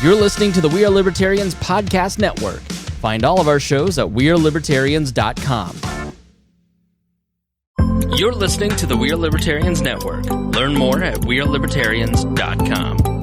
You're listening to the We Are Libertarians Podcast Network. Find all of our shows at wearelibertarians.com. You're listening to the We Are Libertarians Network. Learn more at wearelibertarians.com.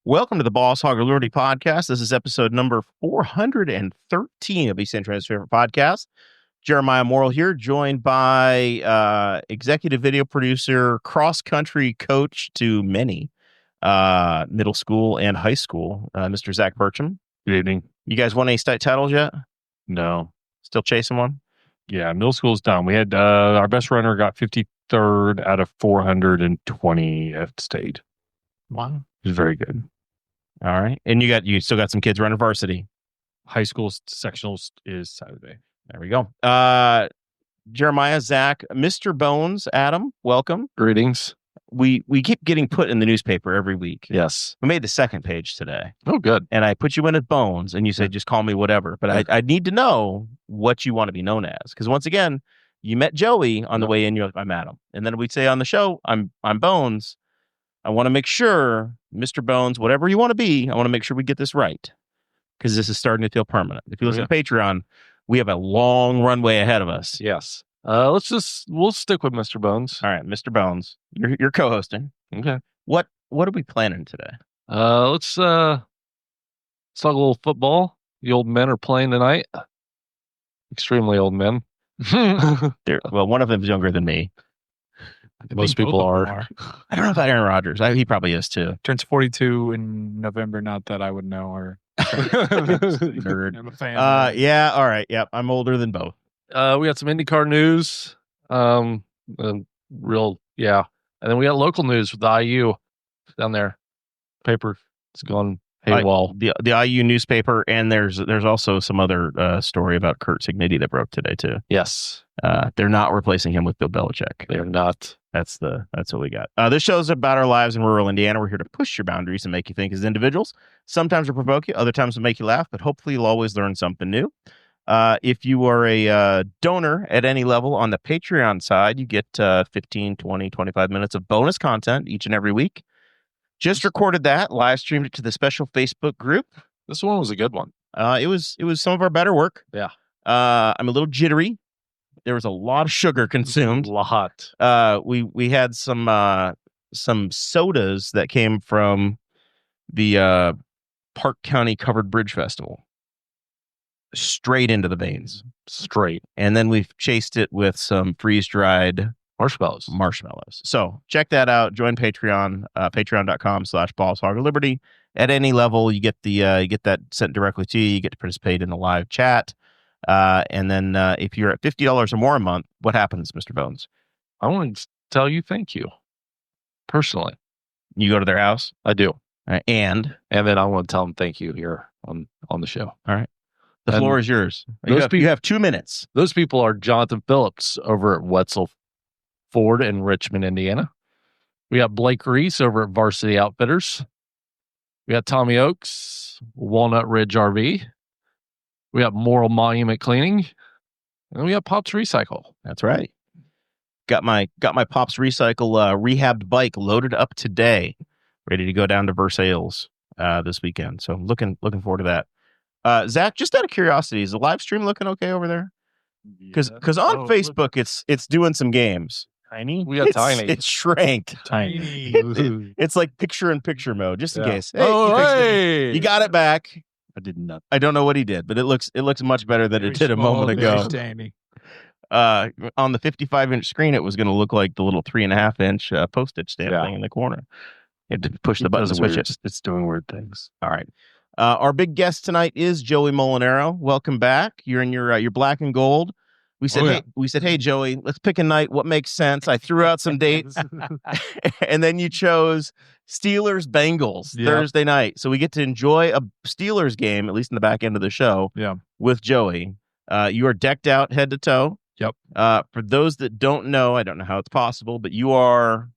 Welcome to the Boss Hog of Liberty podcast. This is episode number 413 of East Central's favorite podcast. Jeremiah Morrell here, joined by executive video producer, cross-country coach to many middle school and high school, Mr. Zach Burcham. Good evening. You guys won any state titles yet? No. Still chasing one? Yeah, middle school's done. We had our best runner got 53rd out of 420 at state. Wow. It was very good. All right. And you still got some kids running varsity. High school sectionals is Saturday. There we go. Jeremiah, Zach, Mr. Bones, Adam, welcome. Greetings. We keep getting put in the newspaper every week. Yes. We made the second page today. Oh, good. And I put you in at Bones, and you said, just call me whatever. But I need to know what you want to be known as. Because once again, you met Joey on the way in. You're like, I'm Adam. And then we'd say on the show, I'm Bones. I want to make sure, Mr. Bones, whatever you want to be, I want to make sure we get this right. Because this is starting to feel permanent. If you listen to Patreon, we have a long runway ahead of us. Yes. We'll stick with Mr. Bones. All right, Mr. Bones, you're co-hosting. Okay. What are we planning today? Let's talk a little football. The old men are playing tonight. Extremely old men. Well, one of them is younger than me. Most people are. I don't know about Aaron Rodgers. He probably is too. Turns 42 in November. Not that I would know. Or nerd. I'm a fan. Yeah. All right. Yep. I'm older than both. We got some IndyCar news. And then we got local news with the IU down there. Paper is gone haywall. The IU newspaper, and there's also some other story about Kurt Signitti that broke today too. Yes. They're not replacing him with Bill Belichick. They're not. That's what we got. This show's about our lives in rural Indiana. We're here to push your boundaries and make you think as individuals. Sometimes we'll provoke you, other times we'll make you laugh, but hopefully you'll always learn something new. If you are a donor at any level on the Patreon side, you get 15, 20, 25 minutes of bonus content each and every week. Just recorded that, live streamed it to the special Facebook group. This one was a good one. It was some of our better work. Yeah. I'm a little jittery. There was a lot of sugar consumed. A lot. We had some sodas that came from the Park County Covered Bridge Festival. Straight into the veins. Straight. And then we've chased it with some freeze-dried marshmallows. So check that out. Join Patreon, patreon.com/Boss Hog of Liberty. At any level, you get you get that sent directly to you. You get to participate in the live chat. And then if you're at $50 or more a month, what happens, Mr. Bones? I want to tell you thank you. Personally. You go to their house? I do. And then I want to tell them thank you here on the show. All right. The floor is yours. You have 2 minutes. Those people are Jonathan Phillips over at Wetzel Ford in Richmond, Indiana. We got Blake Reese over at Varsity Outfitters. We got Tommy Oaks, Walnut Ridge RV. We got Morrell Monument Cleaning. And we got Pops Recycle. That's right. Got my Pops Recycle rehabbed bike loaded up today. Ready to go down to Versailles this weekend. So looking forward to that. Zach, just out of curiosity, is the live stream looking okay over there? Because on Facebook, it's doing some games. Tiny? We got tiny. It's shrank. Tiny. It's like picture-in-picture mode, just in case. Hey, you got it back. I did not. I don't know what he did, but it looks much better than it did a moment ago. Tiny. On the 55-inch screen, it was going to look like the little 3.5-inch postage stamp thing in the corner. You had to push the button to switch it. It's doing weird things. All right. Our big guest tonight is Joey Mulinaro. Welcome back. You're in your black and gold. We said, hey, Joey, let's pick a night. What makes sense? I threw out some dates, and then you chose Steelers Bengals Thursday night. So we get to enjoy a Steelers game, at least in the back end of the show. Yeah. With Joey. You are decked out head to toe. Yep. For those that don't know, I don't know how it's possible, but you are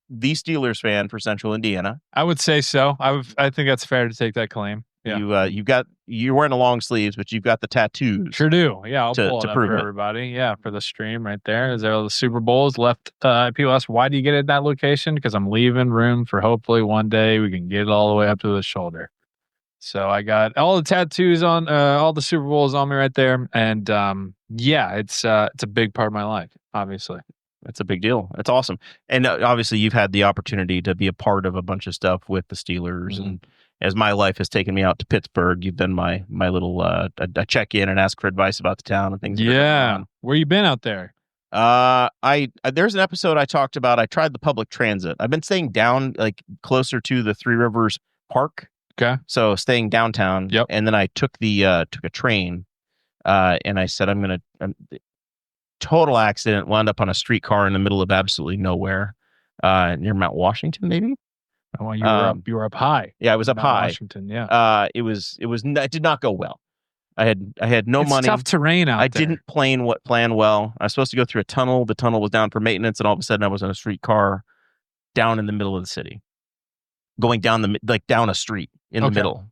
the Steelers fan for Central Indiana. I would say so. I think that's fair to take that claim. Yeah. You're wearing the long sleeves, but you've got the tattoos. Sure do. Yeah, I'll pull it up prove for it. everybody. Yeah, for the stream right there. Is there the Super Bowls left? People ask, why do you get it at that location? Because I'm leaving room for hopefully one day we can get it all the way up to the shoulder. So I got all the tattoos on, all the Super Bowls on me right there, and it's a big part of my life. Obviously, that's a big deal. That's awesome, and obviously you've had the opportunity to be a part of a bunch of stuff with the Steelers, and as my life has taken me out to Pittsburgh, you've been my little I check in and ask for advice about the town and things. Yeah, where you been out there? There's an episode I talked about. I tried the public transit. I've been staying down like closer to the Three Rivers Park. Okay. So staying downtown. Yep. And then I took a train, and I said, total accident, wound up on a streetcar in the middle of absolutely nowhere, near Mount Washington, maybe. Oh, you were up high. Yeah, I was up Mount high. Washington, yeah. It did not go well. I had no money. It's tough terrain out there. I didn't plan well. I was supposed to go through a tunnel. The tunnel was down for maintenance, and all of a sudden I was on a streetcar down in the middle of the city. Going down down a street in the middle.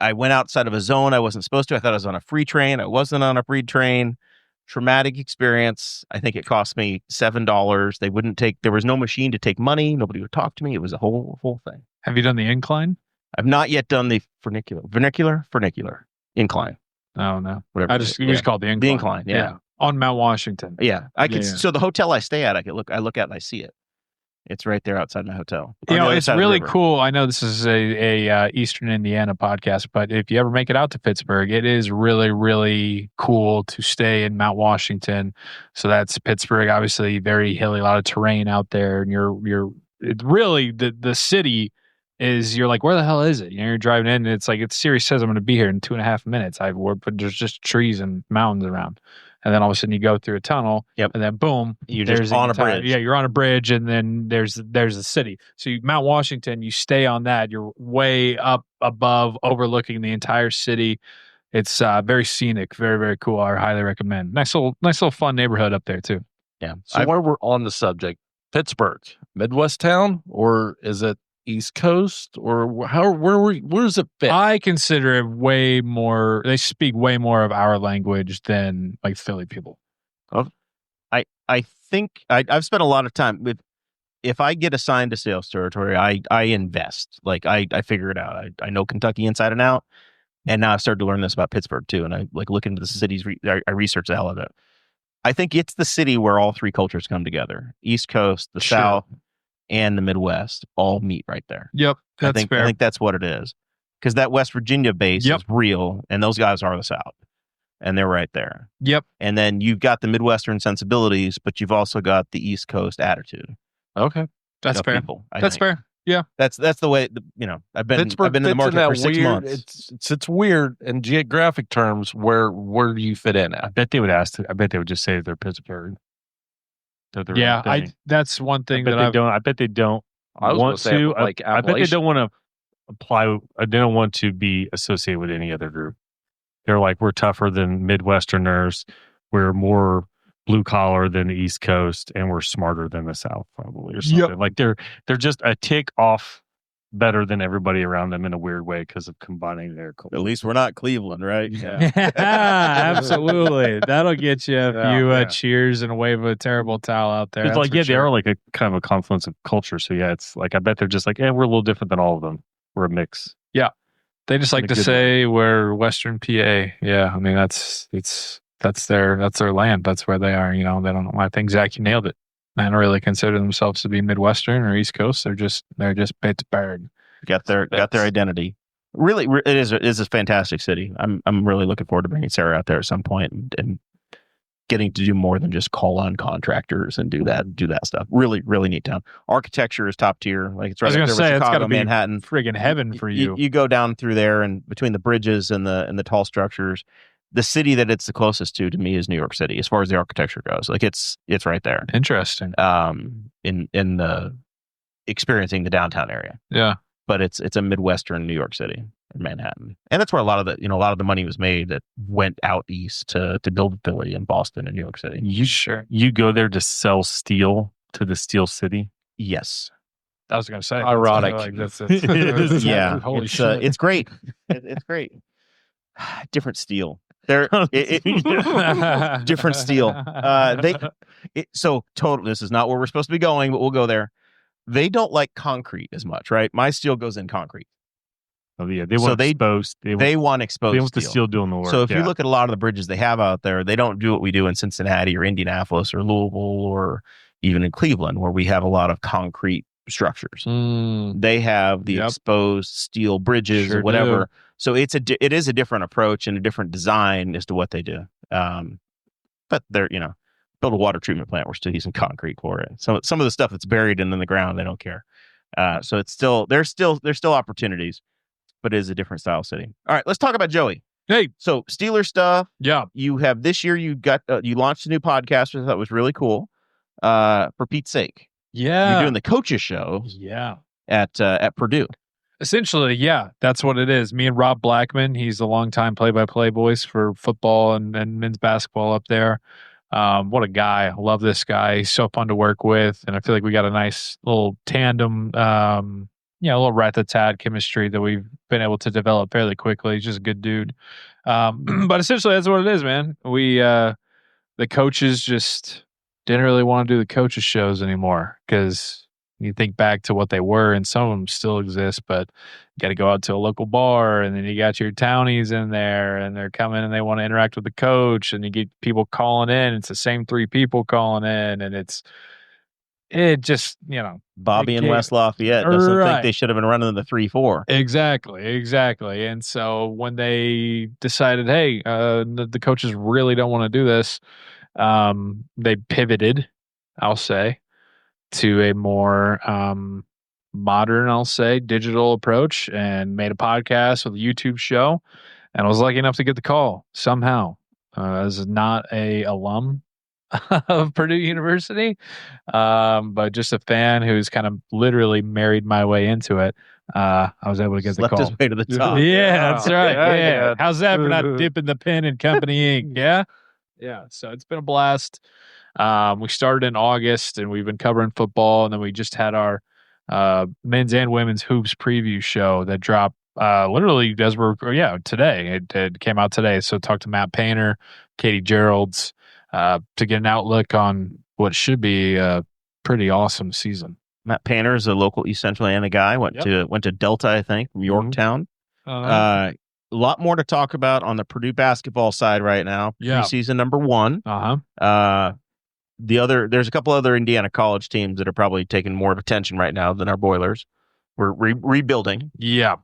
I went outside of a zone I wasn't supposed to. I thought I was on a free train. I wasn't on a free train. Traumatic experience. I think it cost me $7. There was no machine to take money. Nobody would talk to me. It was a whole thing. Have you done the incline? I've not yet done the vernacular incline. Oh no. Whatever. We just call it the incline. The incline. Yeah. On Mount Washington. Yeah. So the hotel I stay at, I look at and I see it. It's right there outside my hotel. It's really cool. I know this is a Eastern Indiana podcast, but if you ever make it out to Pittsburgh, it is really, really cool to stay in Mount Washington. So that's Pittsburgh, obviously very hilly, a lot of terrain out there, and it's really the city is. You're like, where the hell is it? You're driving in, and it's like Siri says I'm going to be here in 2.5 minutes. But there's just trees and mountains around. And then all of a sudden you go through a tunnel, and then boom, you're just on a bridge. Yeah, you're on a bridge, and then there's the city. So Mount Washington, you stay on that. You're way up above, overlooking the entire city. It's very scenic, very, very cool. I highly recommend. Nice little fun neighborhood up there too. Yeah. So while we're on the subject, Pittsburgh, Midwest town, or is it East Coast, or where does it fit? I consider it way more. They speak way more of our language than like Philly people. I think I've spent a lot of time with. If I get assigned to sales territory, I invest. Like I figure it out. I know Kentucky inside and out, and now I've started to learn this about Pittsburgh too. And I look into the cities. I research the hell out of it. I think it's the city where all three cultures come together: East Coast, the South, and the Midwest all meet right there. Yep, that's fair. I think that's what it is. Because that West Virginia base is real, and those guys are the South, and they're right there. Yep. And then you've got the Midwestern sensibilities, but you've also got the East Coast attitude. Okay, that's fair. That's fair. Yeah, that's the way. I've been in the market for 6 months. It's weird in geographic terms. Where do you fit in at? I bet they would ask. I bet they would just say they're Pittsburgh. That's one thing I bet they don't want to. I bet they don't want to apply. They don't want to be associated with any other group. They're like, we're tougher than Midwesterners. We're more blue collar than the East Coast, and we're smarter than the South, probably, or something. Yep. Like they're just a tick off better than everybody around them in a weird way because of combining their culture. At least we're not Cleveland, right? Yeah, absolutely. That'll get you a few cheers and a wave of a terrible towel out there. It's like, they are like a kind of a confluence of culture. So it's like, I bet they're just like, we're a little different than all of them. We're a mix. Yeah. They just like to say we're Western PA. Yeah. I mean, that's their land. That's where they are. They don't. I think Zach, you nailed it. They don't really consider themselves to be Midwestern or East Coast. They're just Pittsburgh. Got their identity. Really, it is a fantastic city. I'm really looking forward to bringing Sarah out there at some point and getting to do more than just call on contractors and do that stuff. Really, really neat town. Architecture is top tier. Like it's right there with Chicago, it's gotta be Manhattan, friggin' heaven for you. You go down through there, and between the bridges and the tall structures, the city that it's the closest to me is New York City, as far as the architecture goes. Like it's right there. Interesting. In the experiencing the downtown area. Yeah. But it's a Midwestern New York City, Manhattan. And that's where a lot of the money was made that went out east to build Philly and Boston and New York City. You go there to sell steel to the Steel City? Yes. I was going to say. Ironic. Yeah. Holy shit. It's great. It's great. Different steel. Different steel. This is not where we're supposed to be going, but we'll go there. They don't like concrete as much, right? My steel goes in concrete. Oh yeah, they want exposed. They want exposed. They want the steel doing the work. So if you look at a lot of the bridges they have out there, they don't do what we do in Cincinnati or Indianapolis or Louisville or even in Cleveland, where we have a lot of concrete structures. They have the exposed steel bridges or whatever. So it is a different approach and a different design as to what they do. But they're build a water treatment plant, we're still using concrete for it. So some of the stuff that's buried in the ground, they don't care. So it's there's still opportunities, but it is a different style city. All right, let's talk about Joey. Hey, so Steelers stuff. Yeah, you have this year. You got you launched a new podcast, which I thought was really cool. For Pete's sake, yeah, you're doing the coaches show. Yeah, at Purdue. Essentially, yeah, that's what it is. Me and Rob Blackman, he's a longtime play-by-play voice for football and men's basketball up there. What a guy. I love this guy. He's so fun to work with. And I feel like we got a nice little tandem, a little rat-a-tat chemistry that we've been able to develop fairly quickly. He's just a good dude. But essentially, that's what it is, man. We, the coaches just didn't really want to do the coaches shows anymore because you think back to what they were, and some of them still exist, but you got to go out to a local bar, and then you got your townies in there, and they're coming and they want to interact with the coach, and you get people calling in. It's the same 3 people calling in, and it just, Bobby and West Lafayette doesn't think they should have been running the 3-4. Exactly. And so when they decided, hey, the coaches really don't want to do this, they pivoted, I'll say, to a more modern, I'll say, digital approach, and made a podcast with a YouTube show. And I was lucky enough to get the call somehow. As not a alum of Purdue University, but just a fan who's kind of literally married my way into it. I was able to get the call. Left his way to the top. Yeah, that's right. Yeah. How's that for not dipping the pen in company ink? Yeah. Yeah. So it's been a blast. We started in August, and we've been covering football, and then we just had our men's and women's hoops preview show that dropped literally as today. It came out today. So talked to Matt Painter, Katie Geralds, to get an outlook on what should be a pretty awesome season. Matt Painter is a local East Central Indiana guy. Went to Delta, I think, from Yorktown. A lot more to talk about on the Purdue basketball side right now. Preseason number 1. There's a couple other Indiana college teams that are probably taking more of attention right now than our Boilers. We're rebuilding. Yeah.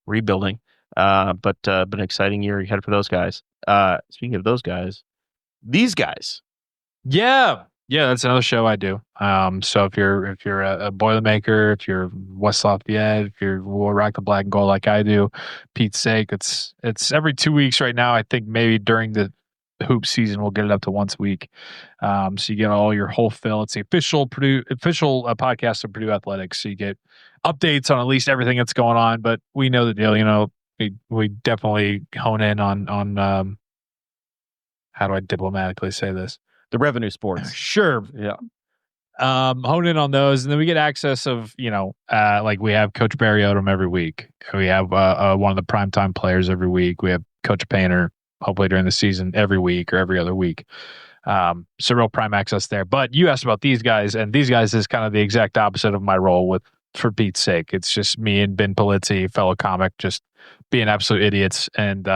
Rebuilding. But an exciting year ahead for those guys. Speaking of those guys, these guys. Yeah, that's another show I do. So if you're a Boilermaker, if you're West Lafayette, if you're rock the black and gold like I do, Pete's sake, it's every 2 weeks right now. I think maybe during the hoop season we'll get it up to once a week. So you get all your whole fill. It's the official podcast of Purdue Athletics. So you get updates on at least everything that's going on. But we know the deal. We definitely hone in on how do I diplomatically say this? The revenue sports. Sure. Yeah. Hone in on those, and then we get access of, like we have Coach Barry Odom every week. We have one of the primetime players every week. We have Coach Painter, hopefully during the season, every week or every other week. So real prime access there. But you asked about these guys, and these guys is kind of the exact opposite of my role for Pete's sake. It's just me and Ben Polizzi, fellow comic, just being absolute idiots and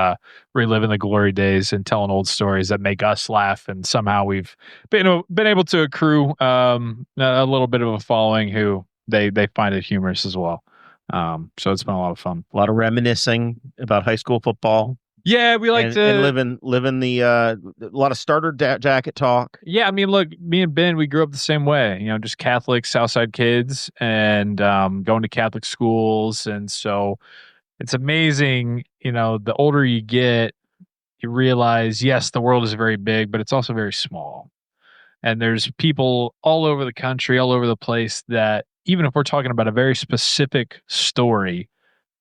reliving the glory days and telling old stories that make us laugh. And somehow we've been able to accrue a little bit of a following who they find it humorous as well. So it's been a lot of fun. A lot of reminiscing about high school football. Yeah, we like and living the a lot of starter jacket talk. Yeah, I mean, look, me and Ben, we grew up the same way. Just Catholic Southside kids, and going to Catholic schools, and so it's amazing. The older you get, you realize, yes, the world is very big, but it's also very small. And there's people all over the country, all over the place that even if we're talking about a very specific story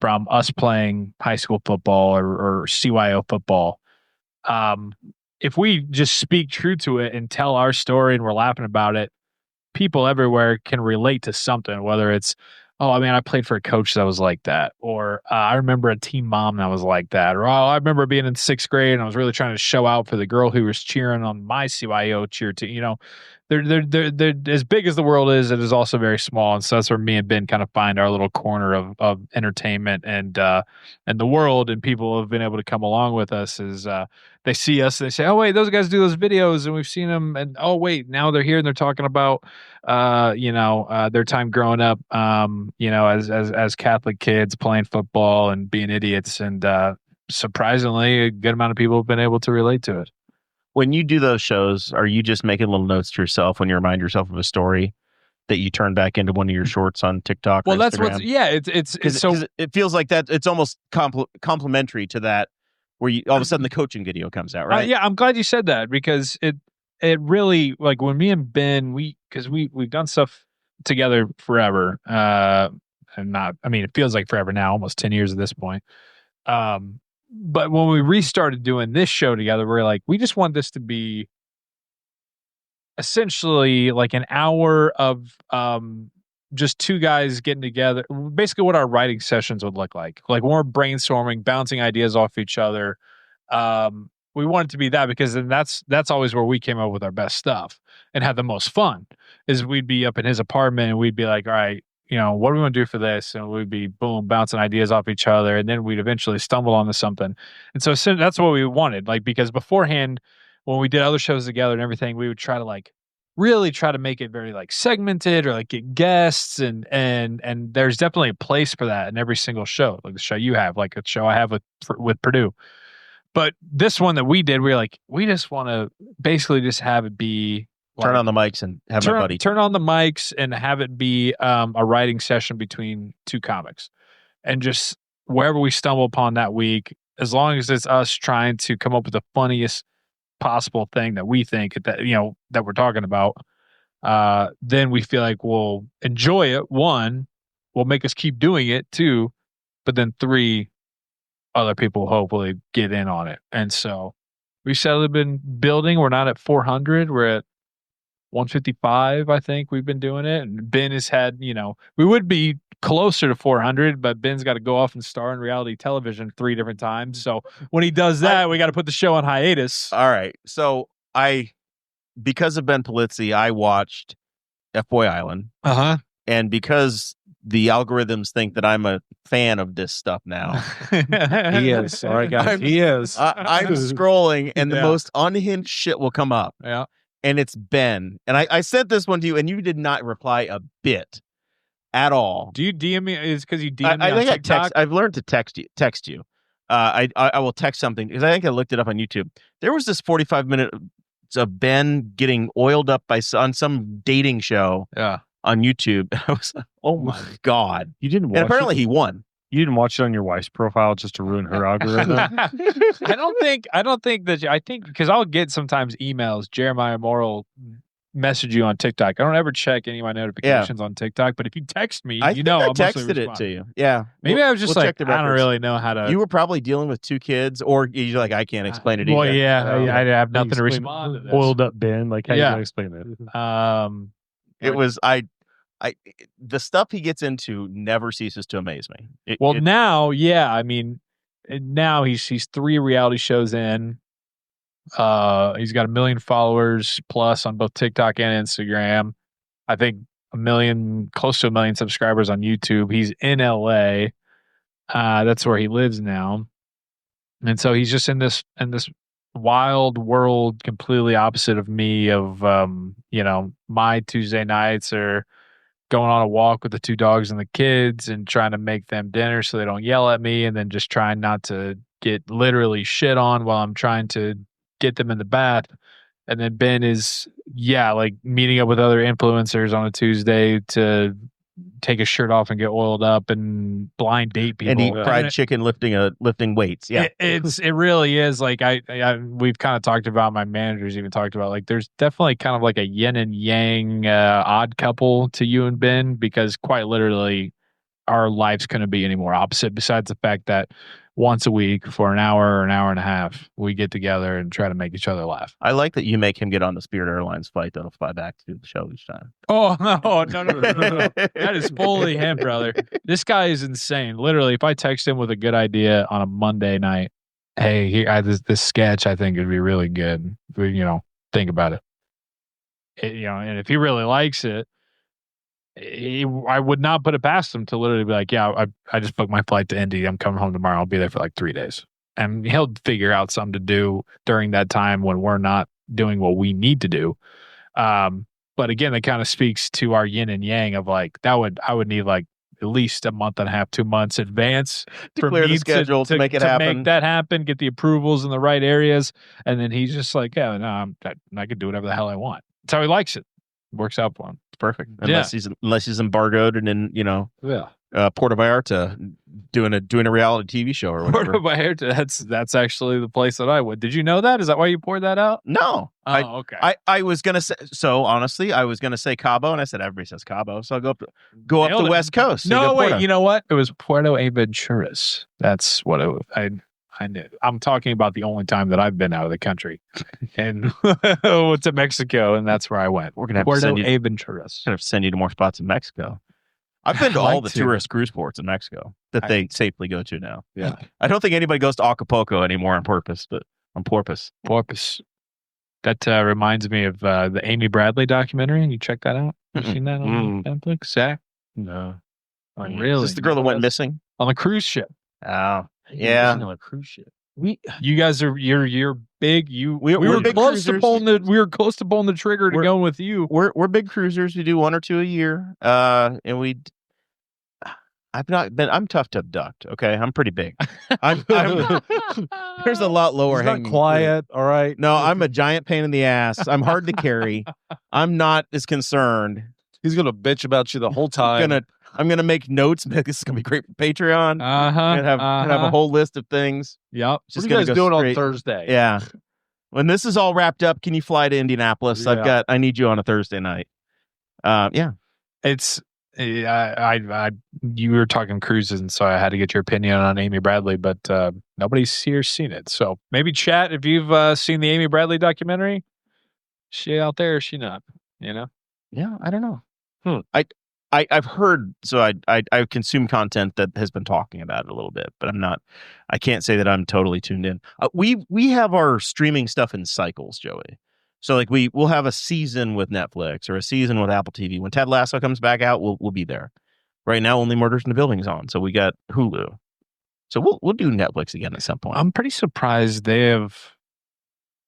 from us playing high school football or CYO football, if we just speak true to it and tell our story and we're laughing about it, people everywhere can relate to something, whether it's, oh, I mean, I played for a coach that was like that, or I remember a team mom that was like that, or I remember being in 6th grade and I was really trying to show out for the girl who was cheering on my CYO cheer team. You know, they're as big as the world is, it is also very small, and so that's where me and Ben kind of find our little corner of entertainment and the world, and people have been able to come along with us as they see us and they say, oh wait, those guys do those videos and we've seen them, and oh wait, now they're here and they're talking about their time growing up, as Catholic kids playing football and being idiots, and surprisingly, a good amount of people have been able to relate to it. When you do those shows, are you just making little notes to yourself when you remind yourself of a story that you turn back into one of your shorts on TikTok? Well, or that's Instagram? It's so it feels like that. It's almost complementary to that, where you all of a sudden the coaching video comes out, right? Yeah, I'm glad you said that, because it really, like, when me and Ben, because we've done stuff together forever, it feels like forever now, almost 10 years at this point. But when we restarted doing this show together, we're like, we just want this to be essentially like an hour of just two guys getting together, basically what our writing sessions would look like when we're brainstorming, bouncing ideas off each other. We want it to be that, because then that's always where we came up with our best stuff and had the most fun, is we'd be up in his apartment and we'd be like, all right, what do we want to do for this? And we'd be boom, bouncing ideas off each other. And then we'd eventually stumble onto something. And so that's what we wanted. Like, because beforehand, when we did other shows together and everything, we would try to really try to make it very segmented, or get guests, and there's definitely a place for that in every single show, like the show you have, like a show I have with Purdue. But this one that we did, we were like, we just want to basically just have it be turn on the mics and have my buddy turn on the mics and have it be a writing session between two comics, and just wherever we stumble upon that week, as long as it's us trying to come up with the funniest possible thing that we think that we're talking about, then we feel like we'll enjoy it. One, will make us keep doing it. Two, but then three, other people hopefully get in on it. And so we've steadily been building. We're not at 400. We're at 155, I think we've been doing it. And Ben has had, we would be closer to 400, but Ben's got to go off and star in reality television 3 different times. So when he does that, we got to put the show on hiatus. All right. So because of Ben Polizzi, I watched F-Boy Island. Uh-huh. And because the algorithms think that I'm a fan of this stuff now. He is. All right, guys. He is. I'm scrolling and the most unhinged shit will come up. Yeah. And it's Ben. And I sent this one to you and you did not reply a bit at all. Do you DM me? Is because you DM me I think on TikTok? I've learned to text you. I will text something, because I think I looked it up on YouTube. There was this 45-minute of Ben getting oiled up on some dating show on YouTube. I was like, oh my God. You didn't watch and apparently it? He won. You didn't watch it on your wife's profile just to ruin her algorithm? I don't think because I'll get sometimes emails, Jeremiah Morrell message you on TikTok. I don't ever check any of my notifications on TikTok, but if you text me, I I'll texted it to you. Yeah. Maybe I was just I don't really know how to. You were probably dealing with 2 kids, or you're like, I can't explain it either. Well, yeah, I have nothing to respond to this. Oiled up Ben, how you gonna explain it? It was the stuff he gets into never ceases to amaze me. Now he's 3 reality shows in. He's got 1 million followers plus on both TikTok and Instagram. I think close to 1 million subscribers on YouTube. He's in LA. That's where he lives now. And so he's just in this wild world, completely opposite of me, of my Tuesday nights are going on a walk with the 2 dogs and the kids and trying to make them dinner so they don't yell at me, and then just trying not to get literally shit on while I'm trying to get them in the bath. And then Ben is meeting up with other influencers on a Tuesday to take his shirt off and get oiled up and blind date people and eat fried chicken lifting weights. Yeah, it really is like we've kind of talked about. My managers even talked about like there's definitely kind of like a yin and yang odd couple to you and Ben, because quite literally our lives couldn't be any more opposite. Besides the fact that once a week for an hour or an hour and a half, we get together and try to make each other laugh. I like that you make him get on the Spirit Airlines flight that'll fly back to the show each time. Oh, no. That is fully him, brother. This guy is insane. Literally, if I text him with a good idea on a Monday night, hey, this sketch I think would be really good. Think about it. And if he really likes it, I would not put it past him to literally be like, yeah, I just booked my flight to Indy. I'm coming home tomorrow. I'll be there for like 3 days. And he'll figure out something to do during that time when we're not doing what we need to do. But again, that kind of speaks to our yin and yang of like, I would need like at least a month and a half, 2 months advance to clear the schedule, to make it happen. Make that happen, get the approvals in the right areas. And then he's just like, yeah, no, I can do whatever the hell I want. That's how he likes it. Works out for him. It's perfect. Unless he's embargoed and in Puerto Vallarta doing a reality TV show or whatever. Puerto Vallarta, that's actually the place that I would. Did you know that? Is that why you poured that out? No. Okay. I was gonna say, so honestly, I was gonna say Cabo, and I said everybody says Cabo, so I'll go up the West Coast. No, wait, you know what? It was Puerto Aventuras. That's what I knew. I'm talking about the only time that I've been out of the country, and to Mexico, and that's where I went. We're gonna have Puerto to send you. Aventuras. Gonna have to send you to more spots in Mexico. I've been to all the tourist cruise ports in Mexico that they safely go to now. Yeah, I don't think anybody goes to Acapulco anymore on purpose, but on porpoise. Porpoise. That reminds me of the Amy Bradley documentary. You check that out? You seen that on Netflix? Zach? No. Like, really? Is this the girl that went missing on a cruise ship? Oh, yeah. On a cruise ship. You guys are you're big. We were big close cruisers. We were close to pulling the trigger to go with you. We're big cruisers. We do 1 or 2 a year. And I'm tough to abduct. Okay, I'm pretty big. There's a lot lower hanging. Not quiet. All right. No, I'm a giant pain in the ass. I'm hard to carry. I'm not as concerned. He's gonna bitch about you the whole time. I'm gonna make notes. This is gonna be great for Patreon. Gonna have a whole list of things. Yep. What are you guys doing on Thursday? Yeah. When this is all wrapped up, can you fly to Indianapolis? Yeah. I need you on a Thursday night. Yeah. It's you were talking cruises, and so I had to get your opinion on Amy Bradley, but nobody's here seen it. So maybe chat if you've seen the Amy Bradley documentary. She out there, or she not? Yeah, I don't know. I've heard, so I consume content that has been talking about it a little bit, but I can't say that I'm totally tuned in. We have our streaming stuff in cycles, Joey. So like we'll have a season with Netflix or a season with Apple TV. When Ted Lasso comes back out, we'll be there. Right now, only Murders in the Building is on, so we got Hulu. So we'll do Netflix again at some point. I'm pretty surprised they have.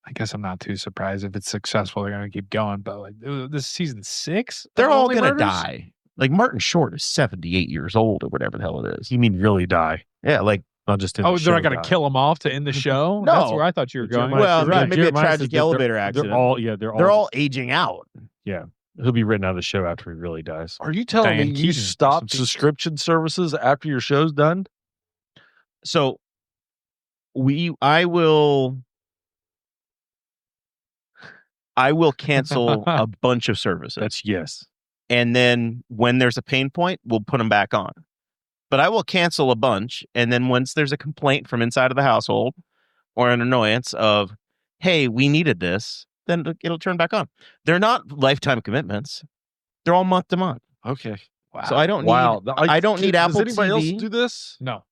I guess I'm not too surprised if it's successful. They're going to keep going, but like this is season 6. They're all going to die. Like Martin Short is 78 years old or whatever the hell it is. You mean really die? Yeah, like not just in the show. They're not going to kill him off to end the show? No. That's where I thought you were going. Well, maybe a tragic elevator accident. They're all aging out. Yeah. He'll be written out of the show after he really dies. Are you telling me you stop subscription services after your show's done? So I will cancel a bunch of services. That's yes. And then when there's a pain point, we'll put them back on. But I will cancel a bunch. And then once there's a complaint from inside of the household or an annoyance of, hey, we needed this, then it'll turn back on. They're not lifetime commitments. They're all month to month. Okay. Wow. So I don't need Apple TV. Does anybody else do this? No.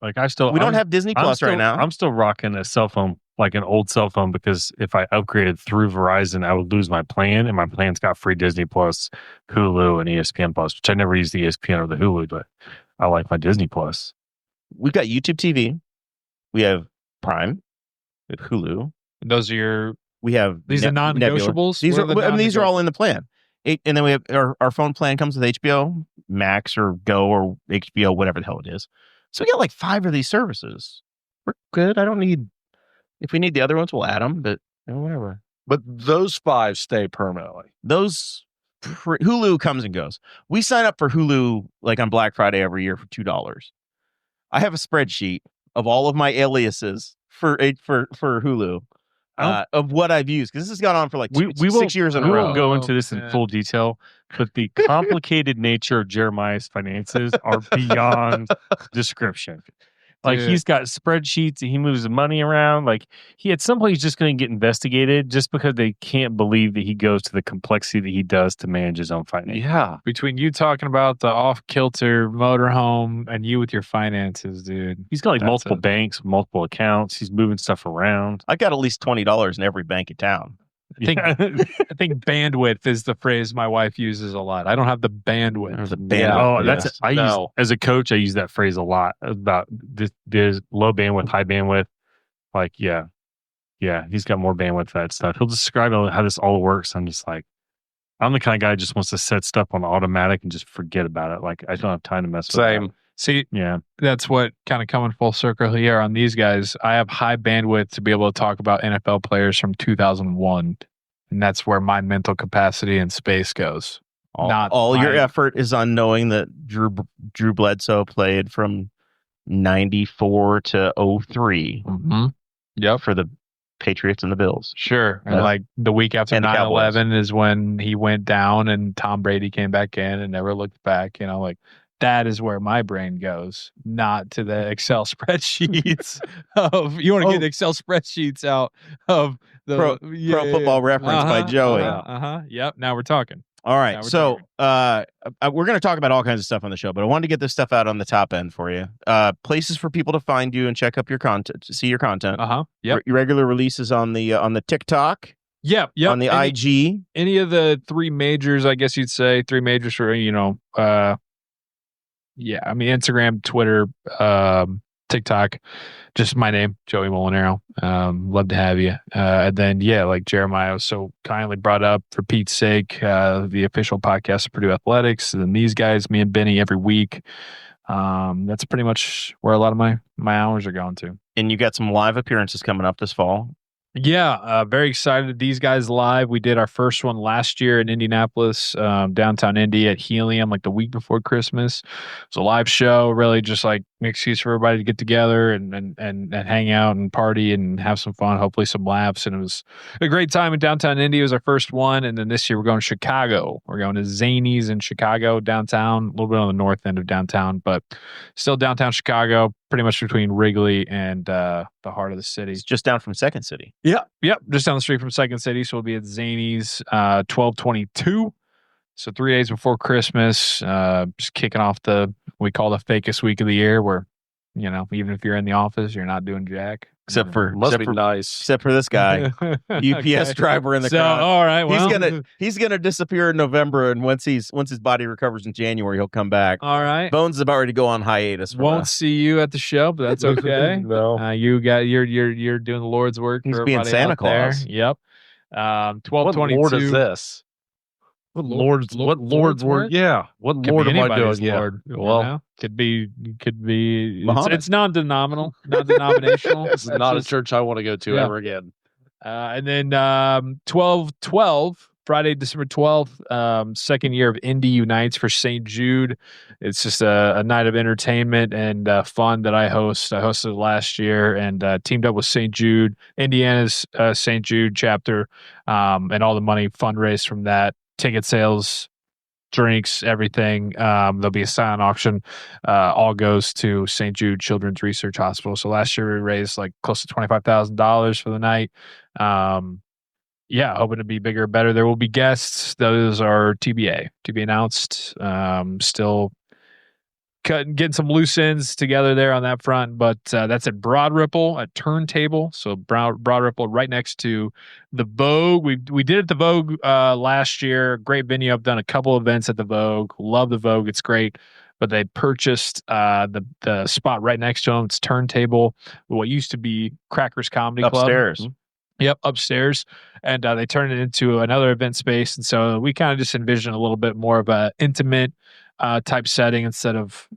Like we don't have Disney Plus right now. I'm still rocking a cell phone, like an old cell phone, because if I upgraded through Verizon, I would lose my plan, and my plan's got free Disney Plus, Hulu, and ESPN Plus, which I never use the ESPN or the Hulu, but I like my Disney Plus. We've got YouTube TV. We have Prime. We have Hulu. Those are these are non-negotiables. These are all in the plan. And then we have our phone plan comes with HBO Max or Go or HBO, whatever the hell it is. So we got like 5 of these services. We're good. I don't need. If we need the other ones, we'll add them. But whatever. But those 5 stay permanently. Those Hulu comes and goes. We sign up for Hulu like on Black Friday every year for $2. I have a spreadsheet of all of my aliases for Hulu. Of what I've used, because this has gone on for like 6 years in a row. We won't go into this in full detail, but the complicated nature of Jeremiah's finances are beyond description. Like, he's got spreadsheets and he moves the money around. Like, he at some point he's just going to get investigated just because they can't believe that he goes to the complexity that he does to manage his own finances. Yeah. Between you talking about the off-kilter motorhome and you with your finances, dude. He's got like multiple banks, multiple accounts. He's moving stuff around. I got at least $20 in every bank in town. I think bandwidth is the phrase my wife uses a lot. I don't have the bandwidth. As a coach, I use that phrase a lot about this low bandwidth, high bandwidth. Like, yeah, he's got more bandwidth for that stuff. He'll describe how this all works. I'm just like, I'm the kind of guy who just wants to set stuff on automatic and just forget about it. Like, I don't have time to mess with it. See, that's what kind of coming full circle here on these guys. I have high bandwidth to be able to talk about NFL players from 2001, and that's where my mental capacity and space goes. All your effort is on knowing that Drew Bledsoe played from 94 to 03. Mm-hmm. Yep, for the Patriots and the Bills. Sure. And like the week after 9/11 is when he went down and Tom Brady came back in and never looked back. You know, like, that is where my brain goes, not to the Excel spreadsheets of, you want to get Excel spreadsheets out of the Pro Football Reference by Joey. Yep. Now we're talking. All right. So we're going to talk about all kinds of stuff on the show, but I wanted to get this stuff out on the top end for you. Places for people to find you and check up your content, to see your content. Yep. Your regular releases on the TikTok. Yep. On the IG. Any of the three majors, I guess you'd say, three majors for, I mean, Instagram, Twitter, TikTok, just my name, Joey Mulinaro. Love to have you. And then, like Jeremiah was so kindly brought up, for Pete's sake, the official podcast of Purdue Athletics, and these guys, me and Benny, every week. That's pretty much where a lot of my hours are going to. And you got some live appearances coming up this fall. Yeah, very excited. These guys live. We did our first one last year in Indianapolis, downtown Indy at Helium, like the week before Christmas. It was a live show, really just like an excuse for everybody to get together and hang out and party and have some fun, hopefully some laughs. And it was a great time in downtown Indy. It was our first one. And then this year we're going to Chicago. We're going to Zanies in Chicago, downtown, a little bit on the north end of downtown, but still downtown Chicago, pretty much between Wrigley and the heart of the city. It's just down from Second City. Yep. Just down the street from Second City. So we'll be at Zanies 12/22. So 3 days before Christmas, just kicking off we call the fakest week of the year, where, even if you're in the office, you're not doing jack. Except for nice. Except for this guy, UPS driver in the crowd. All right, well, he's gonna disappear in November, and once his body recovers in January, he'll come back. All right, Bones is about ready to go on hiatus. Won't see you at the show, but that's okay. No, you're doing the Lord's work. He's being Santa Claus. There. Yep. 12/22. What Lord is this? What Lord's word? Yeah. What Lord am I doing? Yeah. Lord, well, could be. It's non-denominational. Non-denominational. It's not a church I want to go to ever again. And then 12/12, Friday, December 12th, second year of Indy Unites for St. Jude. It's just a night of entertainment and fun that I host. I hosted last year and teamed up with St. Jude, Indiana's St. Jude chapter, and all the money fundraised from that. Ticket sales, drinks, everything. There'll be a silent auction. All goes to St. Jude Children's Research Hospital. So last year we raised like close to $25,000 for the night. Hoping to be bigger or better. There will be guests. Those are TBA to be announced. Still getting some loose ends together there on that front, but that's at Broad Ripple at Turntable. So Broad Ripple right next to the Vogue. We did at the Vogue last year. Great venue. I've done a couple events at the Vogue. Love the Vogue. It's great. But they purchased the spot right next to them. It's Turntable, what used to be Crackers Comedy Club. Upstairs. Yep, upstairs. And they turned it into another event space. And so we kind of just envision a little bit more of a intimate type setting instead of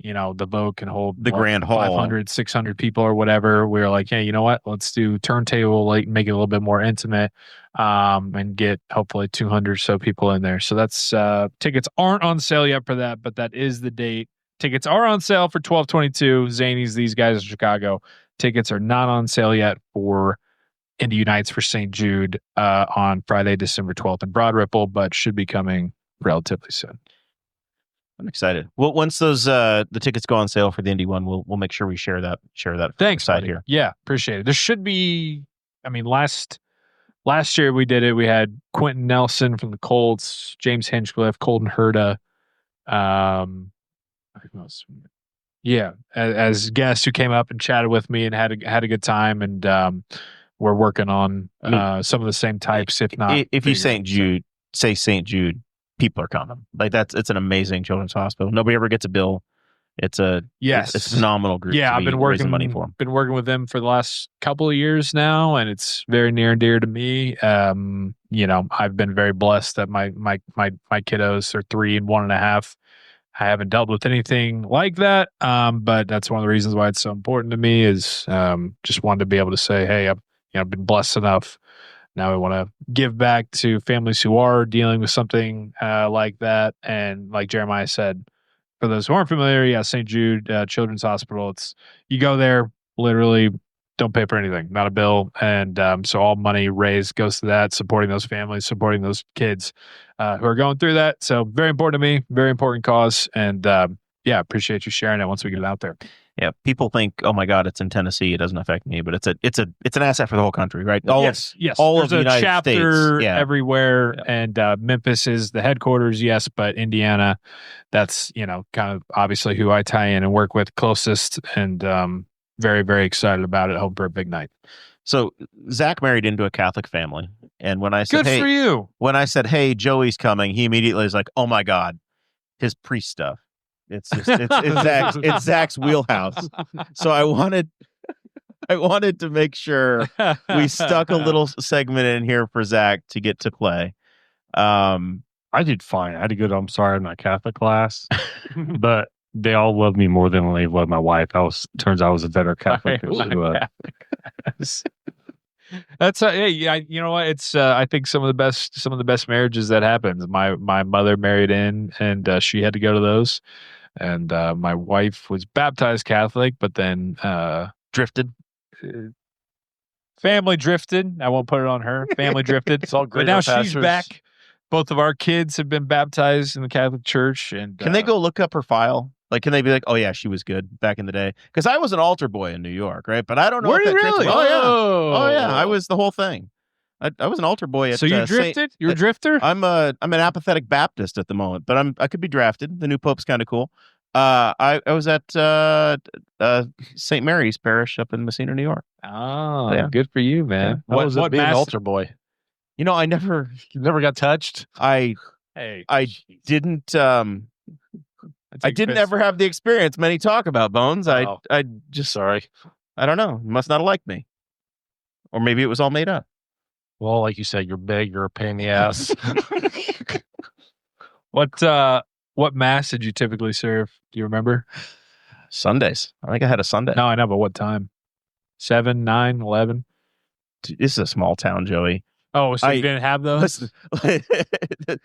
the boat can hold the grand hall 500, 600 people or whatever. We were like, hey, you know what? Let's do turntable, like make it a little bit more intimate, and get hopefully 200 or so people in there. So that's tickets aren't on sale yet for that, but that is the date. Tickets are on sale for 12/22. Zanies, these guys in Chicago. Tickets are not on sale yet for Indy Unites for St. Jude on Friday, December 12th in Broad Ripple, but should be coming relatively soon. I'm excited. Well, once those the tickets go on sale for the Indy one, we'll make sure we share that. Thanks, side buddy. here. Yeah, appreciate it. There should be. I mean, last year we did it. We had Quentin Nelson from the Colts, James Hinchcliffe, Colton Herta, I think who else? Yeah, as guests who came up and chatted with me and had a good time, and we're working on some of the same types, if not. If you say St. Jude, people are coming. Like it's an amazing children's hospital. Nobody ever gets a bill. It's a phenomenal group. Yeah, I've been working money for them. Been working with them for the last couple of years now, and it's very near and dear to me. I've been very blessed that my kiddos are 3 and 1.5. I haven't dealt with anything like that, but that's one of the reasons why it's so important to me. Is just wanted to be able to say, hey, I've been blessed enough. Now I want to give back to families who are dealing with something like that, and like Jeremiah said. For those who aren't familiar, St. Jude Children's Hospital. You go there, literally don't pay for anything, not a bill, and so all money raised goes to that, supporting those families, supporting those kids who are going through that. So very important to me, very important cause, and appreciate you sharing it once we get it out there. Yeah, people think, oh my God, it's in Tennessee, it doesn't affect me, but it's an asset for the whole country, right? Yes. All There's of the a United chapter States, everywhere, and Memphis is the headquarters, yes, but Indiana, that's kind of obviously who I tie in and work with closest, and very, very excited about it. Hope for a big night. So Zach married into a Catholic family, and when I said, good for you, when I said, hey, Joey's coming, he immediately was like, oh my God, his priest stuff. It's Zach's wheelhouse. So I wanted to make sure we stuck a little segment in here for Zach to get to play. I did fine. I had to go to in my Catholic class, but they all loved me more than they loved my wife. Turns out I was a better Catholic. That's you know what? It's I think some of the best marriages that happens. My mother married in, and she had to go to those. And my wife was baptized Catholic, but then drifted. Family drifted. I won't put it on her. Family drifted. It's all great. But now she's back. Both of our kids have been baptized in the Catholic Church. And can they go look up her file? Like, can they be like, oh yeah, she was good back in the day? Because I was an altar boy in New York, right? But I don't know. Were you really? Oh yeah, I was the whole thing. I was an altar boy. So you drifted? You're a drifter? I'm an apathetic Baptist at the moment, but I could be drafted. The new pope's kind of cool. I was at St. Mary's Parish up in Messina, New York. Oh, yeah. Good for you, man. Yeah. What was it being an altar boy? I never got touched. I didn't. I didn't ever have the experience many talk about, Bones. Oh. I just sorry. I don't know. You must not have liked me, or maybe it was all made up. Well, like you said, you're big. You're a pain in the ass. What mass did you typically serve? Do you remember? Sundays. I think I had a Sunday. No, I know, but what time? 7, 9, 11? This is a small town, Joey. Oh, so you didn't have those?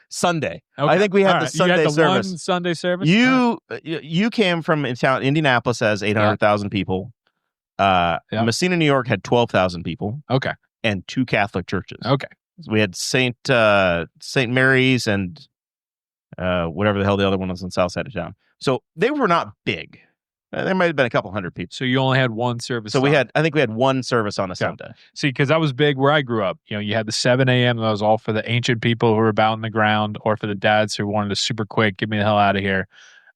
Sunday. Okay. I think we had the Sunday you had the service. One Sunday service? You came from a town. Indianapolis has 800,000 people. Messina, New York had 12,000 people. Okay. And 2 Catholic churches. Okay. So we had St. Mary's and whatever the hell the other one was on the south side of town. So they were not big. There might have been a couple hundred people. So you only had one service. So I think we had one service on a Sunday. See, because that was big where I grew up. You had the 7 a.m. That was all for the ancient people who were about in the ground, or for the dads who wanted to super quick, get me the hell out of here.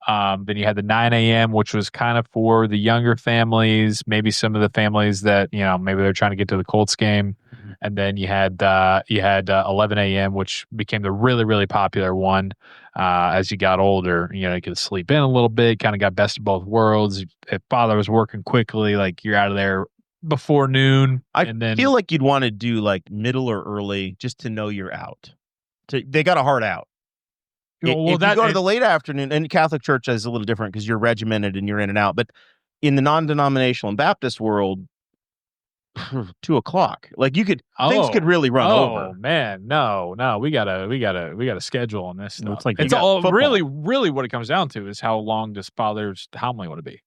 Then you had the 9 a.m., which was kind of for the younger families, maybe some of the families that, maybe they're trying to get to the Colts game. Mm-hmm. And then you had 11 a.m., which became the really, really popular one. As you got older, you could sleep in a little bit, kind of got best of both worlds. If father was working quickly, like you're out of there before noon. I feel like you'd want to do like middle or early just to know you're out. They got a hard out. If you go to the late afternoon, and Catholic Church is a little different because you're regimented and you're in and out. But in the non-denominational and Baptist world, 2:00, like things could really run over. Oh man, no, we gotta schedule on this stuff. It's all really what it comes down to is how long does Father's homily want to be?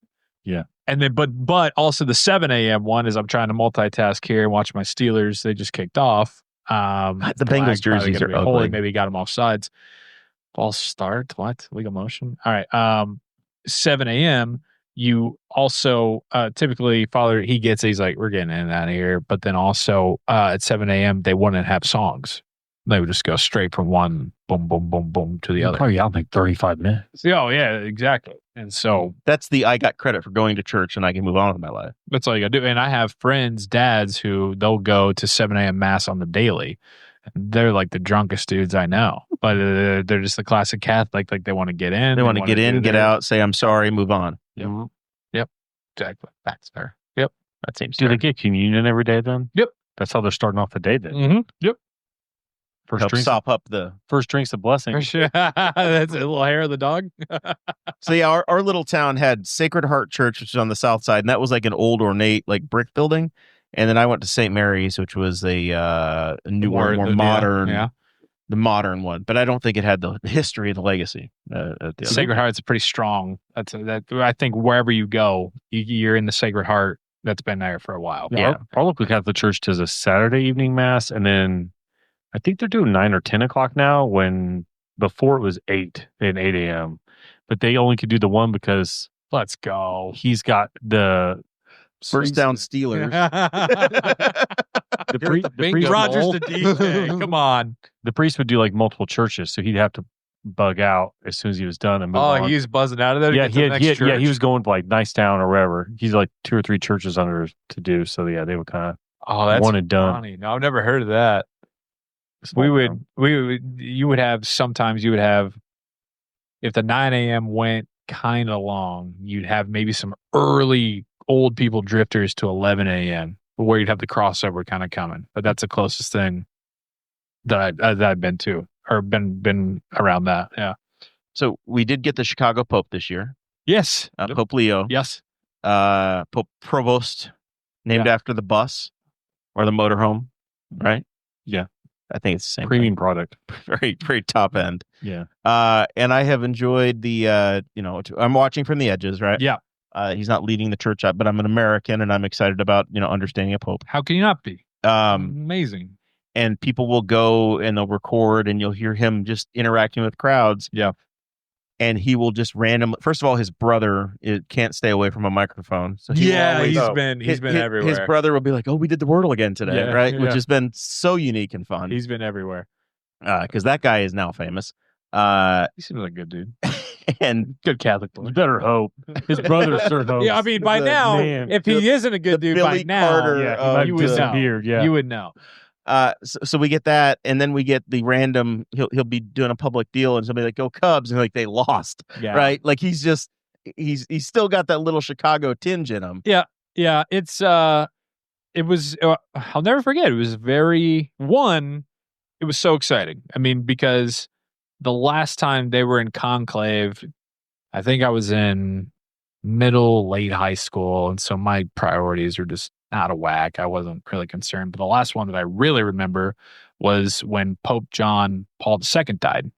Yeah. And then, but also the 7 a.m. one is I'm trying to multitask here and watch my Steelers. They just kicked off. The Bengals jerseys are ugly. Maybe got them off sides. False start. What? Legal motion. All right. 7 a.m. You also typically Father he's like, we're getting in and out of here. But then also at 7 a.m. they wouldn't have songs. They would just go straight from one boom, boom, boom, boom to the other. Probably out like 35 minutes. Oh yeah, exactly. And so that's I got credit for going to church and I can move on with my life. That's all you gotta do. And I have friends, dads, who they'll go to 7 a.m. mass on the daily. They're like the drunkest dudes I know, but they're just the classic Catholic. Like they want to get in. They want to get in, get out, say, I'm sorry, move on. Yep. Exactly. That's fair. Yep. That seems Do fair. they get communion every day then? Yep. That's how they're starting off the day then. Mm-hmm. Yep. First drink's a blessing. That's a little hair of the dog. So yeah, our little town had Sacred Heart Church, which is on the south side, and that was like an old ornate like brick building. And then I went to St. Mary's, which was a newer, more modern, the modern one. But I don't think it had the history and the legacy. Sacred Heart's pretty strong. I think wherever you go, you're in the Sacred Heart. That's been there for a while. Yeah, our local Catholic Church does a Saturday evening mass, and then I think they're doing 9 or 10 o'clock now. When before it was 8 and 8 a.m. But they only could do the one because let's go. He's got the first down Steelers. the priest Rogers the DJ. Come on. The priest would do like multiple churches, so he'd have to bug out as soon as he was done and move on. He was buzzing out of there. Yeah, he was going to like Nicetown or wherever. He's like 2 or 3 churches under to do. So yeah, they would kind of that's one and done. Funny. No, I've never heard of that. You would have if the 9 a.m. went kind of long, you'd have maybe some early old people drifters to 11 a.m. where you'd have the crossover kind of coming. But that's the closest thing that I've been to or been around that. Yeah. So we did get the Chicago Pope this year. Yes. Pope Leo. Yes. Pope Provost, named after the bus or the motorhome, right? Yeah. I think it's the same premium product. Very, very top end. Yeah. And I have enjoyed the, I'm watching from the edges, right? Yeah. He's not leading the church up, but I'm an American and I'm excited about, understanding a Pope. How can you not be? Amazing. And people will go and they'll record and you'll hear him just interacting with crowds. Yeah. And he will just first of all, his brother can't stay away from a microphone. So he's been everywhere. His brother will be like, oh, we did the Wordle again today, right? Which has been so unique and fun. He's been everywhere. Because that guy is now famous. He seems like a good dude. And good Catholic boy. You better hope. His brother sure hopes. Yeah, I mean, by now, if he isn't a good dude Billy by now, Carter, you would know. Yeah. You would know. So we get that, and then we get the random. He'll be doing a public deal, and somebody like, "Go Cubs!" and like they lost, right? Like he's still got that little Chicago tinge in him. Yeah. It was. I'll never forget. It was it was so exciting. I mean, because the last time they were in conclave, I think I was in late high school, and so my priorities were just out of whack. I wasn't really concerned. But the last one that I really remember was when Pope John Paul II died.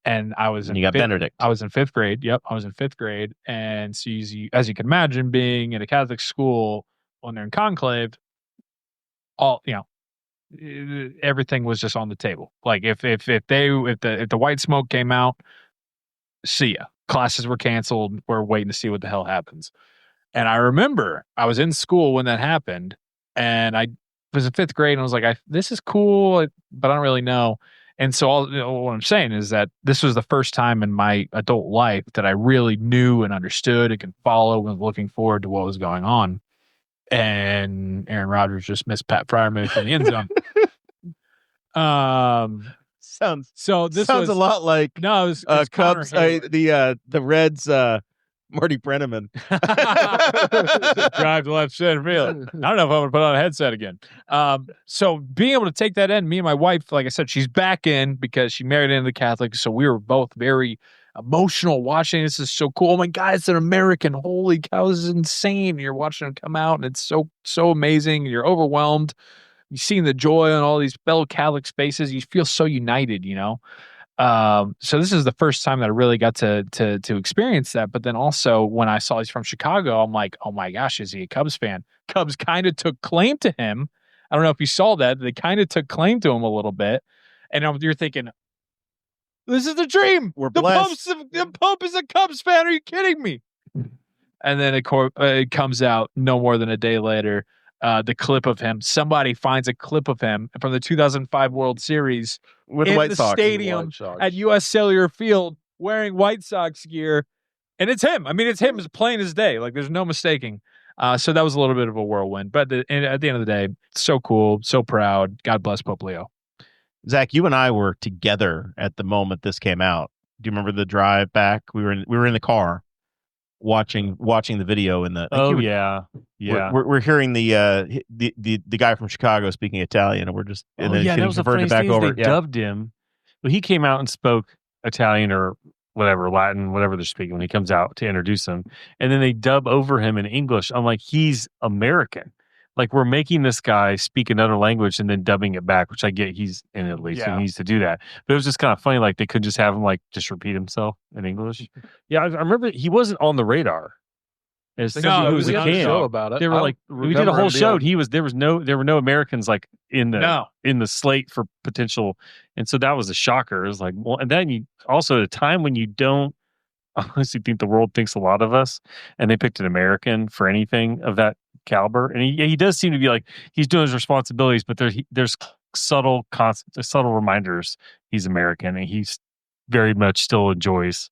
And I was in Benedict. I was in 5th grade. Yep. I was in 5th grade. And so as you can imagine, being in a Catholic school when they're in conclave, everything was just on the table. Like if the white smoke came out, see ya. Classes were canceled. We're waiting to see what the hell happens. And I remember I was in school when that happened, and I was in 5th grade, and I was like, this is cool, but I don't really know. And so what I'm saying is that this was the first time in my adult life that I really knew and understood and could follow and was looking forward to what was going on. And Aaron Rodgers just missed Pat Fryermuth in the end zone. Sounds a lot like it was Cubs. The Reds. Marty Brenneman. Drive to left center field. I don't know if I'm going to put on a headset again. So being able to take that in, me and my wife, like I said, she's back in because she married into the Catholic. So we were both very emotional watching. This is so cool. Oh my God, it's an American. Holy cow, this is insane. You're watching him come out and it's so amazing. You're overwhelmed. You're seeing the joy on all these fellow Catholic faces. You feel so united, you know? So this is the first time that I really got to experience that. But then also when I saw he's from Chicago, I'm like, oh my gosh, is he a Cubs fan? Cubs kind of took claim to him. I don't know if you saw that. They kind of took claim to him a little bit. And you're thinking, this is the dream. We're blessed. The Pope is a Cubs fan. Are you kidding me? And then it comes out no more than a day later. The clip of him. Somebody finds a clip of him from the 2005 World Series with in White the Sox stadium at U.S. Cellular Field wearing White Sox gear. And it's him. I mean, it's him as plain as day. Like, there's no mistaking. So that was a little bit of a whirlwind. But at the end of the day, so cool, so proud. God bless Pope Leo. Zach, you and I were together at the moment this came out. Do you remember the drive back? We were in the car watching the video in the. Yeah. We're hearing the guy from Chicago speaking Italian, and we're just and then that was the funniest back thing. over. They dubbed him. Well, he came out and spoke Italian or whatever, Latin, whatever they're speaking when he comes out to introduce him, and then they dub over him in English. I'm like, he's American. Like, we're making this guy speak another language and then dubbing it back, which I get. He's in Italy, so he needs to do that. But it was just kind of funny. Like, they could just have him just repeat himself in English. Yeah, I remember he wasn't on the radar. He was a kid. Show about it. They were we did a whole show. And there were no Americans in the slate for potential, and so that was a shocker. It was like, well, and then you also at a time when you don't honestly think the world thinks a lot of us, and they picked an American for anything of that caliber, and he does seem to be like he's doing his responsibilities, but there's subtle reminders he's American, and he's very much still enjoys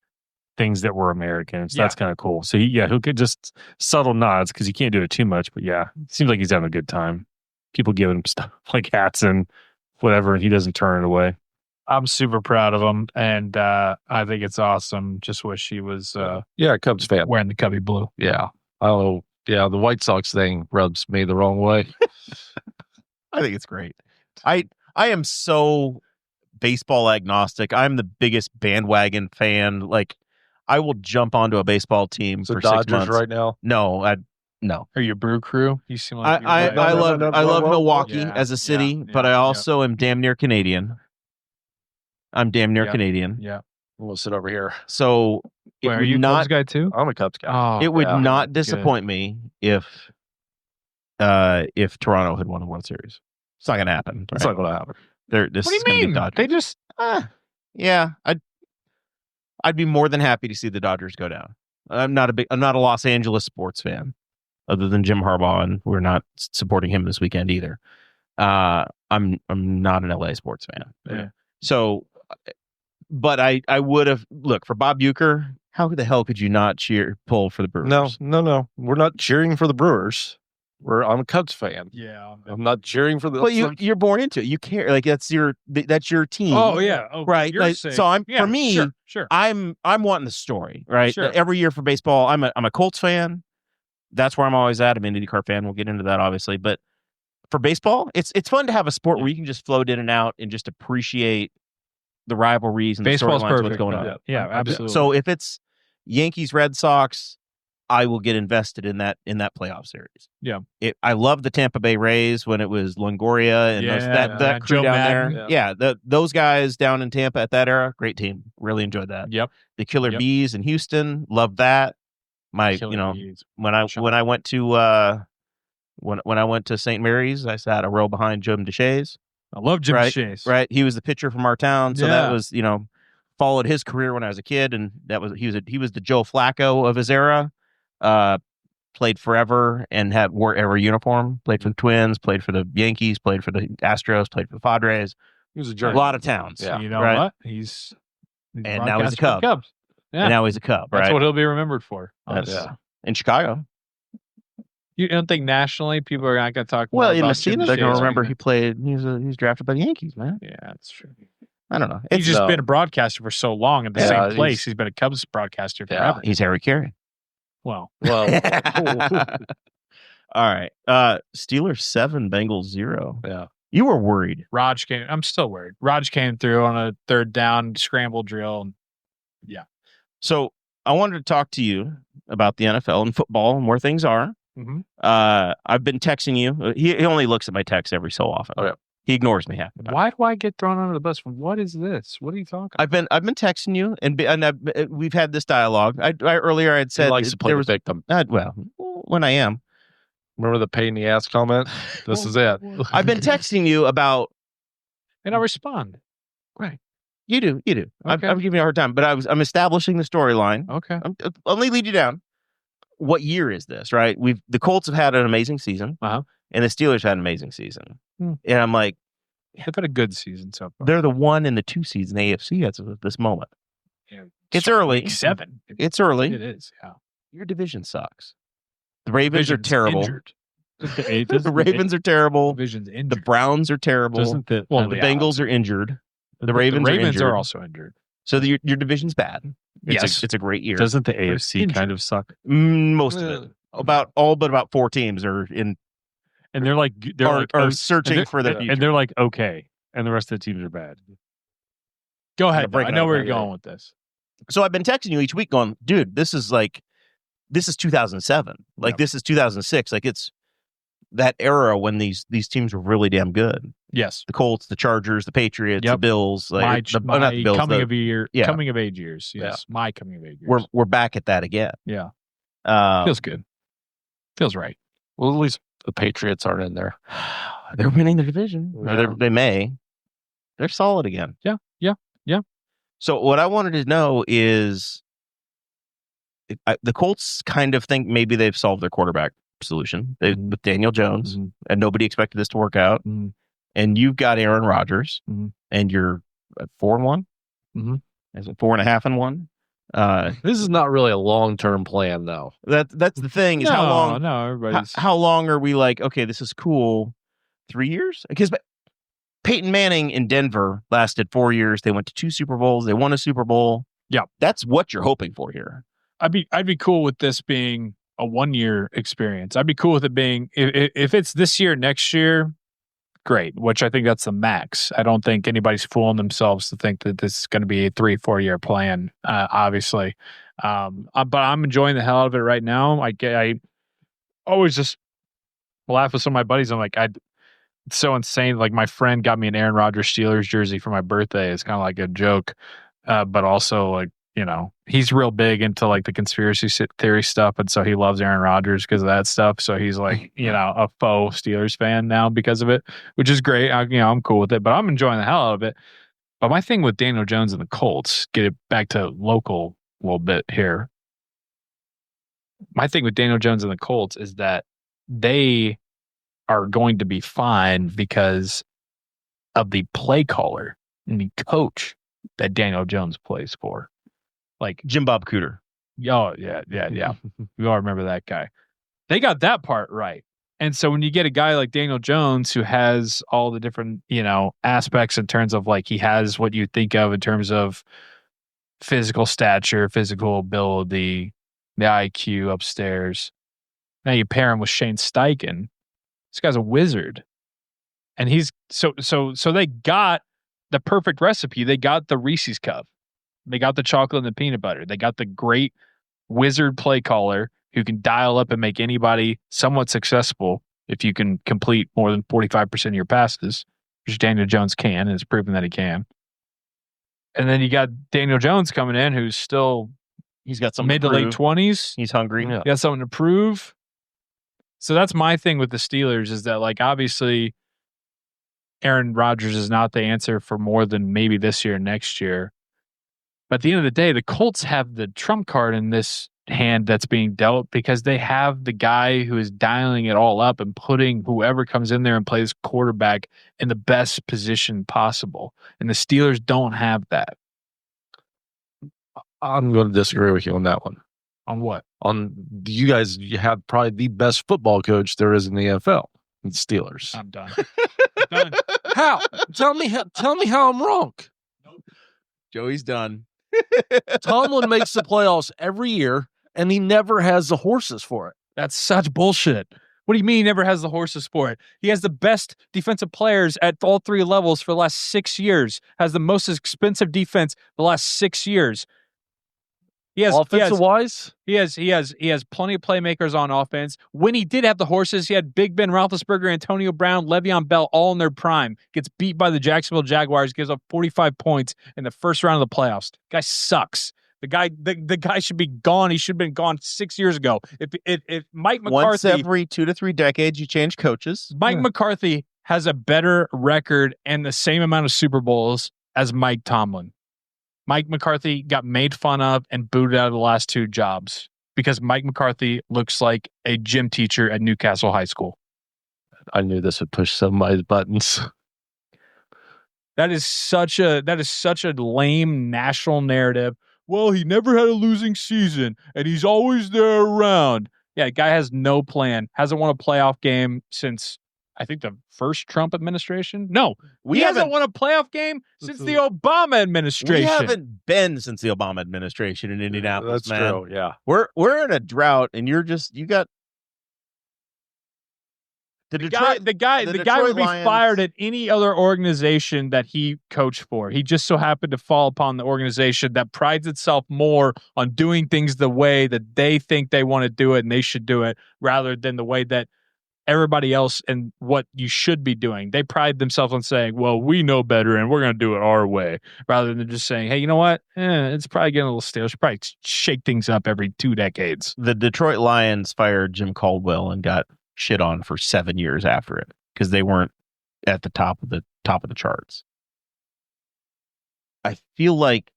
things that were American. So that's kind of cool. So he'll get just subtle nods because you can't do it too much. But yeah, it seems like he's having a good time. People give him stuff like hats and whatever, and he doesn't turn it away. I'm super proud of him, and I think it's awesome. Just wish he was Cubs fan wearing the Cubby blue. Yeah. Oh, yeah, the White Sox thing rubs me the wrong way. I think it's great. I am so baseball agnostic. I'm the biggest bandwagon fan. Like, I will jump onto a baseball team for Dodgers 6 months. right now. No. Are you a Brew Crew? You seem like I love Milwaukee as a city, but I also am damn near Canadian. I'm damn near Canadian. Yeah. We'll sit over here. So are you a Cubs guy too? I'm a Cubs guy. It would not disappoint me if Toronto had won the World Series. It's not going to happen. Right? It's not going to happen. What do you mean? They just I'd be more than happy to see the Dodgers go down. I'm not a Los Angeles sports fan, other than Jim Harbaugh, and we're not supporting him this weekend either. I'm not an LA sports fan. Yeah. So, but I would have for Bob Uecker. How the hell could you not pull for the Brewers? No. We're not cheering for the Brewers. I'm a Cubs fan. Yeah, I'm not cheering for the. Well, you're born into it. You care. Like that's your team. Oh yeah, right. Like, so for me, sure. I'm wanting the story. Right. Sure. Every year for baseball, I'm a Colts fan. That's where I'm always at. I'm an IndyCar fan. We'll get into that obviously, but for baseball, it's fun to have a sport where you can just float in and out and just appreciate the rivalries and baseball's the storylines. What's going on? Yeah, absolutely. So if it's Yankees, Red Sox, I will get invested in that playoff series. Yeah. I love the Tampa Bay Rays when it was Longoria and that crew Joe down Madden. there. Those guys down in Tampa at that era, great team. Really enjoyed that. Yep. The Killer Bees in Houston, love that. When I went to St. Mary's, I sat a row behind Jim DeShays. I love Jim DeShays. Right. He was the pitcher from our town, so that was, followed his career when I was a kid, and he was the Joe Flacco of his era. Played forever and wore every uniform. Played for the Twins, played for the Yankees, played for the Astros, played for the Padres. He was a lot of towns. Yeah. You know what? He's and now he's a Cub. Cubs. Yeah. And now he's a Cub. That's right? what he'll be remembered for. In Chicago. You don't think nationally people are not going to talk? Well, in the scene, they're going to remember he played. He was drafted by the Yankees, man. Yeah, that's true. I don't know. He's just been a broadcaster for so long at the same place. He's been a Cubs broadcaster forever. He's Harry Carey. Well. All right. Steelers 7, Bengals 0. Yeah. You were worried. I'm still worried. Raj came through on a third down scramble drill. Yeah. So I wanted to talk to you about the NFL and football and where things are. Mm-hmm. I've been texting you. He only looks at my texts every so often. Okay. He ignores me half the time. Why do I get thrown under the bus? What is this? What are you talking about? I've been texting you, and we've had this dialogue. Earlier I had said he likes to play the victim. Well, when I am. Remember the pain in the ass comment? This is it. I've been texting you about, and I respond. Right. You do. Okay. I'm giving you a hard time, but I'm establishing the storyline. Okay. I'll only lead you down. What year is this? Right. The Colts have had an amazing season, and the Steelers had an amazing season. And I'm like, they've had a good season so far. They're the 1 and the 2 seeds in the AFC at this moment. Yeah, it's early. Week 7. It's early. It is. Yeah. Your division sucks. The Ravens are terrible. Injured. The Ravens are terrible. Division's injured. The Browns are terrible. The Bengals are injured. The Ravens are also injured. So your division's bad. Yes. It's a great year. Doesn't the AFC kind of suck? Most of it. About 4 teams are in. And they're searching for their future. And they're like, okay. And the rest of the teams are bad. Go ahead. I know where you're going with this. So I've been texting you each week going, dude, this is 2007. This is 2006. It's that era when these teams were really damn good. Yes. The Colts, the Chargers, the Patriots, the Bills. My Bills, coming of age years. Yes. Yeah. My coming of age years. We're back at that again. Yeah. Feels good. Feels right. Well, at least the Patriots aren't in there. They're winning their division. Yeah. They may. They're solid again. Yeah. So what I wanted to know is the Colts kind of think maybe they've solved their quarterback solution with Daniel Jones, and nobody expected this to work out. And you've got Aaron Rodgers, and you're at 4-1. Is it 4.5-1? This is not really a long-term plan, though. That's the thing. Is how long? No, everybody's. How long are we like? Okay, this is cool. 3 years? Because Peyton Manning in Denver lasted 4 years. They went to 2 Super Bowls. They won a Super Bowl. Yeah, that's what you're hoping for here. I'd be cool with this being a 1-year experience. I'd be cool with it being if it's this year, next year, great. Which I think that's the max. I don't think anybody's fooling themselves to think that this is going to be a 3-4 year plan. Obviously, but I'm enjoying the hell out of it right now. I always just laugh with some of my buddies. I'm like, it's so insane. Like my friend got me an Aaron Rodgers Steelers jersey for my birthday. It's kind of like a joke, but also like, he's real big into like the conspiracy theory stuff. And so he loves Aaron Rodgers because of that stuff. So he's like, a faux Steelers fan now because of it, which is great. I'm cool with it, but I'm enjoying the hell out of it. But my thing with Daniel Jones and the Colts, get it back to local a little bit here. My thing with Daniel Jones and the Colts is that they are going to be fine because of the play caller and the coach that Daniel Jones plays for. Like Jim Bob Cooter. Oh, yeah. We all remember that guy. They got that part right. And so when you get a guy like Daniel Jones who has all the different, aspects in terms of like he has what you think of in terms of physical stature, physical ability, the IQ upstairs. Now you pair him with Shane Steichen. This guy's a wizard. And he's so they got the perfect recipe. They got the Reese's cup. They got the chocolate and the peanut butter. They got the great wizard play caller who can dial up and make anybody somewhat successful if you can complete more than 45% of your passes, which Daniel Jones can, and it's proven that he can. And then you got Daniel Jones coming in who's still he's got some mid to late 20s. He's hungry. He got something to prove. So that's my thing with the Steelers is that, like, obviously Aaron Rodgers is not the answer for more than maybe this year, next year. But at the end of the day, the Colts have the trump card in this hand that's being dealt because they have the guy who is dialing it all up and putting whoever comes in there and plays quarterback in the best position possible. And the Steelers don't have that. I'm going to disagree with you on that one. On what? On you guys, you have probably the best football coach there is in the NFL. The Steelers. I'm done. How? Tell me how I'm wrong. Joey's done. Tomlin makes the playoffs every year, and he never has the horses for it. That's such bullshit. What do you mean he never has the horses for it? He has the best defensive players at all three levels for the last 6 years. Has the most expensive defense the last 6 years. He has offensive-wise? He has plenty of playmakers on offense. When he did have the horses, he had Big Ben Roethlisberger, Antonio Brown, Le'Veon Bell, all in their prime. Gets beat by the Jacksonville Jaguars, gives up 45 points in the first round of the playoffs. Guy sucks. The guy should be gone. He should have been gone 6 years ago. If Mike McCarthy, once every 2 to 3 decades, you change coaches. Mike McCarthy has a better record and the same amount of Super Bowls as Mike Tomlin. Mike McCarthy got made fun of and booted out of the last 2 jobs because Mike McCarthy looks like a gym teacher at Newcastle High School. I knew this would push some of my buttons. That is such a lame national narrative. Well, he never had a losing season and he's always there around. Yeah, the guy has no plan. Hasn't won a playoff game since I think the first Trump administration. No, he hasn't won a playoff game since the Obama administration. We haven't been since the Obama administration in Indianapolis. That's man. true. Yeah, we're in a drought, and you got the guy would be Lions. Fired at any other organization that he coached for. He just so happened to fall upon the organization that prides itself more on doing things the way that they think they want to do it and they should do it, rather than the way that everybody else and what you should be doing. They pride themselves on saying, well, we know better and we're going to do it our way, rather than just saying, hey, you know what? It's probably getting a little stale. Should probably shake things up every 2 decades. The Detroit Lions fired Jim Caldwell and got shit on for 7 years after it because they weren't at the top of the charts. I feel like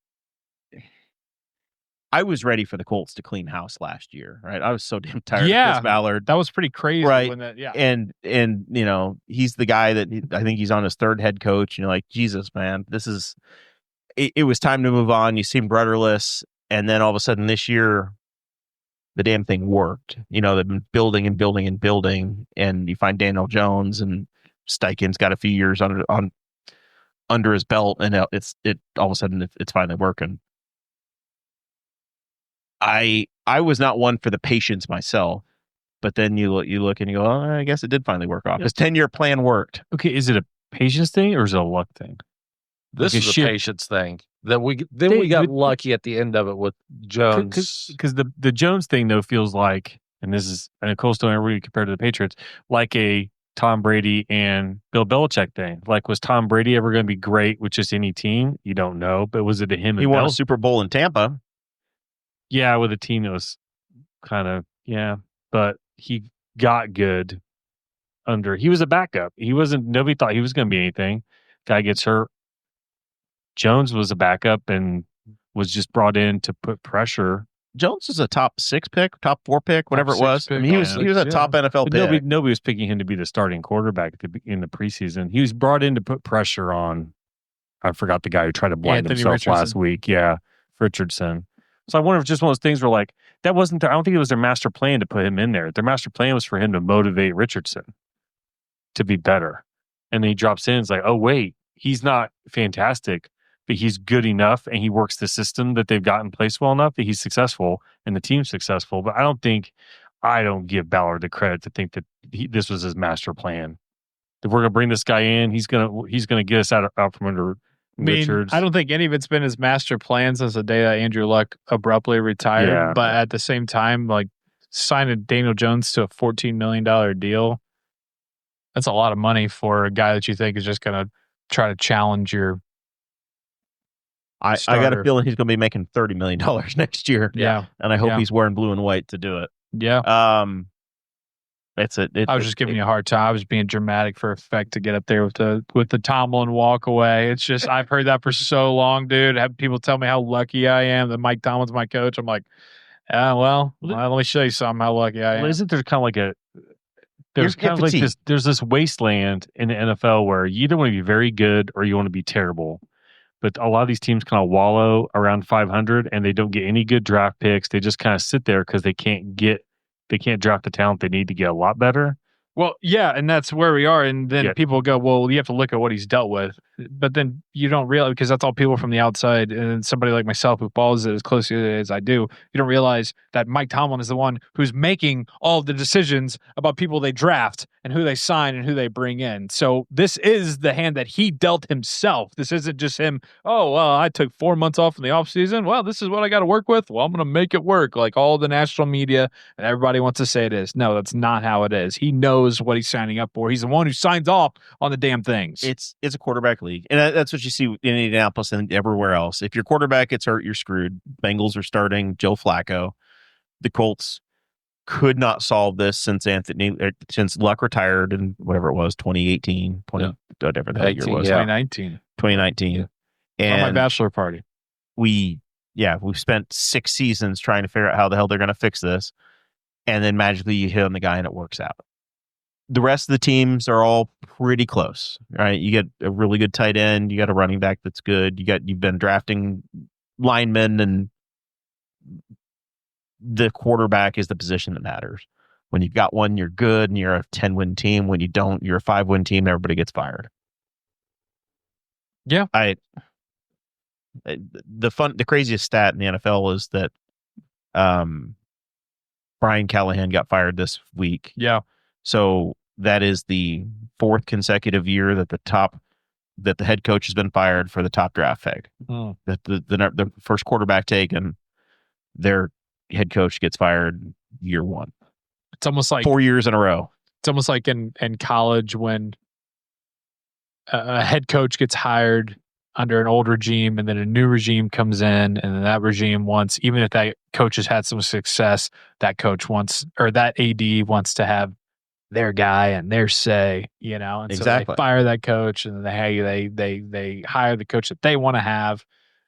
I was ready for the Colts to clean house last year, right? I was so damn tired of Chris Ballard. That was pretty crazy. Right. And you know, he's the guy that I think he's on his 3rd head coach. And you're like, Jesus, man, it was time to move on. You seem rudderless. And then all of a sudden this year, the damn thing worked. You know, they've been building and building and building. And you find Daniel Jones and Steichen's got a few years under his belt. And all of a sudden it's finally working. I was not one for the patience myself, but then you look and you go, oh, I guess it did finally work off. His 10-year plan worked. Okay, is it a patience thing or is it a luck thing? This is a patience thing. That we got lucky at the end of it with Jones. Because the Jones thing though feels like, and this is a Colts don't ever really compared to the Patriots, like a Tom Brady and Bill Belichick thing. Like, was Tom Brady ever going to be great with just any team? You don't know, but was it him? He won a Super Bowl in Tampa. Yeah, with a team that was kind of, but he got good he was a backup. Nobody thought he was going to be anything. Guy gets hurt. Jones was a backup and was just brought in to put pressure. Jones was a top 6 pick, top 4 pick, whatever it was. I mean, he was a top NFL pick. Nobody was picking him to be the starting quarterback in the preseason. He was brought in to put pressure on, I forgot the guy who tried to blind himself last week. Yeah, Richardson. So I wonder if it's just one of those things where, like, that wasn't I don't think it was their master plan to put him in there. Their master plan was for him to motivate Richardson to be better. And then he drops in. It's like, oh, wait, he's not fantastic, but he's good enough and he works the system that they've got in place well enough that he's successful and the team's successful. But I don't give Ballard the credit to think that this was his master plan. If we're going to bring this guy in, he's going to get us out from under Richards. I don't think any of it's been his master plan since the day that Andrew Luck abruptly retired. Yeah. But at the same time, like, signing Daniel Jones to a $14 million deal, that's a lot of money for a guy that you think is just going to try to challenge your I got a feeling he's going to be making $30 million next year. Yeah. And I hope he's wearing blue and white to do it. Yeah. I was just giving you a hard time. I was being dramatic for effect to get up there with the Tomlin walk away. It's just, I've heard that for so long, dude. Have people tell me how lucky I am that Mike Tomlin's my coach. I'm like, let me show you something how lucky I am. Well, isn't there kind of like there's this wasteland in the NFL where you either want to be very good or you want to be terrible. But a lot of these teams kind of wallow around 500 and they don't get any good draft picks. They just kind of sit there because they can't draft the talent they need to get a lot better. Well, yeah, and that's where we are. And then people go, well, you have to look at what he's dealt with. But then you don't realize, because that's all people from the outside, and somebody like myself who follows it as closely as I do, you don't realize that Mike Tomlin is the one who's making all the decisions about people they draft and who they sign and who they bring in. So this is the hand that he dealt himself. This isn't just him, oh, well, I took 4 months off in the offseason. Well, this is what I got to work with. Well, I'm going to make it work, like all the national media and everybody wants to say it is. No, that's not how it is. He knows what he's signing up for. He's the one who signs off on the damn things. It's a quarterback league, and that's what you see in Indianapolis and everywhere else. If your quarterback gets hurt, you're screwed. Bengals are starting Joe Flacco. The Colts could not solve this since Luck retired in whatever it was, 2018, whatever that year was. 2019. Yeah. And on my bachelor party. We've spent 6 seasons trying to figure out how the hell they're going to fix this, and then magically you hit on the guy and it works out. The rest of the teams are all pretty close, right? You get a really good tight end. You got a running back that's good. You've been drafting linemen, and the quarterback is the position that matters. When you've got one, you're good, and you're a 10-win team. When you don't, you're a 5-win team. Everybody gets fired. Yeah, the craziest stat in the NFL is that Brian Callahan got fired this week. Yeah, so that is the 4th consecutive year that the head coach has been fired for the top draft pick. That the first quarterback taken, their head coach gets fired year 1. It's almost like 4 years in a row. It's almost like in college when a head coach gets hired under an old regime, and then a new regime comes in, and then that regime wants, even if that coach has had some success, that coach wants, or that AD wants to have their guy and their say, and exactly. So they fire that coach, and then they hire the coach that they want to have.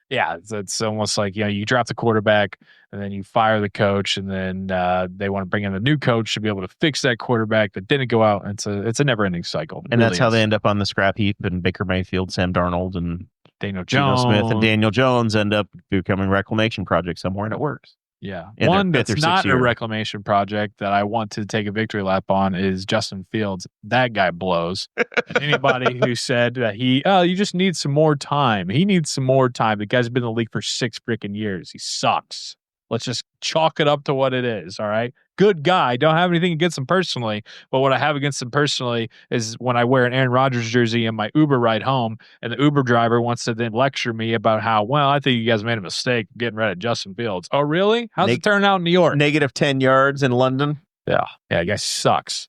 Yeah, it's almost like, you draft the quarterback, and then you fire the coach, and then they want to bring in a new coach to be able to fix that quarterback that didn't go out. It's a never-ending cycle. And really that's how they end up on the scrap heap, and Baker Mayfield, Sam Darnold, and Daniel Jones, Smith, and Daniel Jones end up becoming a reclamation project somewhere, and it works. Yeah. One that's not a reclamation project that I want to take a victory lap on is Justin Fields. That guy blows. And anybody who said that you just need some more time. He needs some more time. The guy's been in the league for 6 freaking years. He sucks. Let's just chalk it up to what it is. All right. Good guy. Don't have anything against him personally. But what I have against him personally is when I wear an Aaron Rodgers jersey in my Uber ride home, and the Uber driver wants to then lecture me about how, well, I think you guys made a mistake getting rid of Justin Fields. Oh, really? How's it turn out in New York? Negative 10 yards in London. Yeah. Yeah. The guy sucks.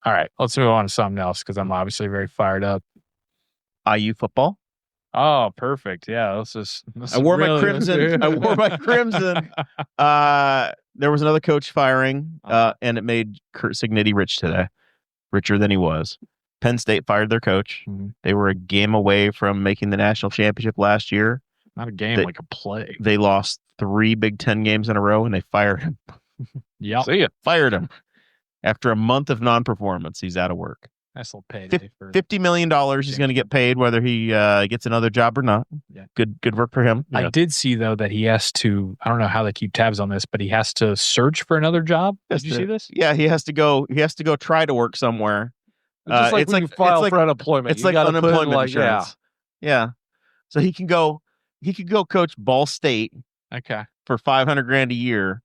All right. Let's move on to something else, because I'm obviously very fired up. IU football. Oh, perfect. Yeah, I wore my crimson. I wore my crimson. There was another coach firing, and it made Kurt Cignetti rich today. Richer than he was. Penn State fired their coach. Mm-hmm. They were a game away from making the national championship last year. Not a game, like a play. They lost 3 Big Ten games in a row, and they fired him. Yeah, see ya. Fired him. After a month of non-performance, he's out of work. Nice little payday. $50 million he's going to get paid whether he gets another job or not. Yeah. Good work for him. I did see, though, that he has to, I don't know how they keep tabs on this, but he has to search for another job. Did you see this? Yeah, he has to go try to work somewhere. It's like when you file for unemployment. It's like unemployment insurance. Yeah. So he can go coach Ball State. Okay. For $500,000 a year.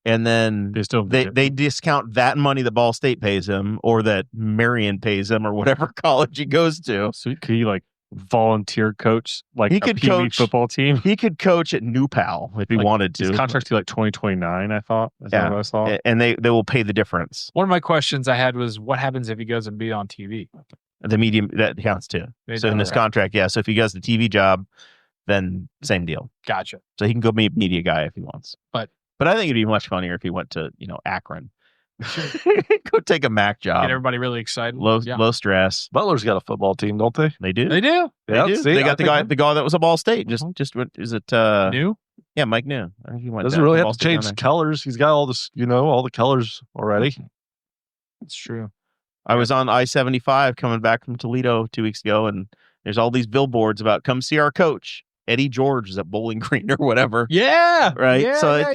And then they discount that money that Ball State pays him, or that Marion pays him, or whatever college he goes to. So could he volunteer coach he could coach football team? He could coach at New Pal if he wanted to. His contract's to 2029, I thought. That's what I saw. And they will pay the difference. One of my questions I had was, what happens if he goes and be on TV? The medium that counts too. So in this contract, so if he does the TV job, then same deal. Gotcha. So he can go be a media guy if he wants. But I think it'd be much funnier if he went to, Akron. Go take a Mac job. Get everybody really excited. Low stress. Butler's got a football team, don't they? They do. They do. They do. See, they got the guy that was at Ball State. Just is it New? Yeah, Mike New. I think he went doesn't really have to change the colors. He's got all this, all the colors already. It's true. I was on I-75 coming back from Toledo 2 weeks ago, and there's all these billboards about come see our coach. Eddie George is at Bowling Green or whatever. Yeah. Right. Yeah, so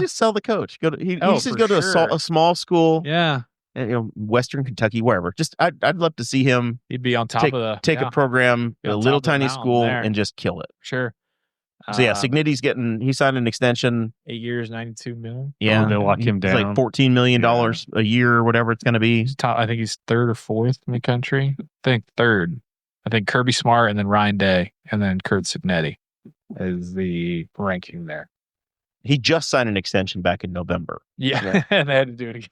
just sell the coach. He needs to go to a small school. Yeah. Western Kentucky, wherever. Just I'd love to see him. He'd be on top of take a program at a little tiny school there. and just kill it. Sure. So Signetti's he signed an extension. 8 years, $92 million. Yeah, they'll lock him down. It's like $14 million a year or whatever it's going to be. I think he's third or fourth in the country. I think third. I think Kirby Smart and then Ryan Day and then Kurt Signetti is the ranking there. He just signed an extension back in November. Yeah. And they had to do it again.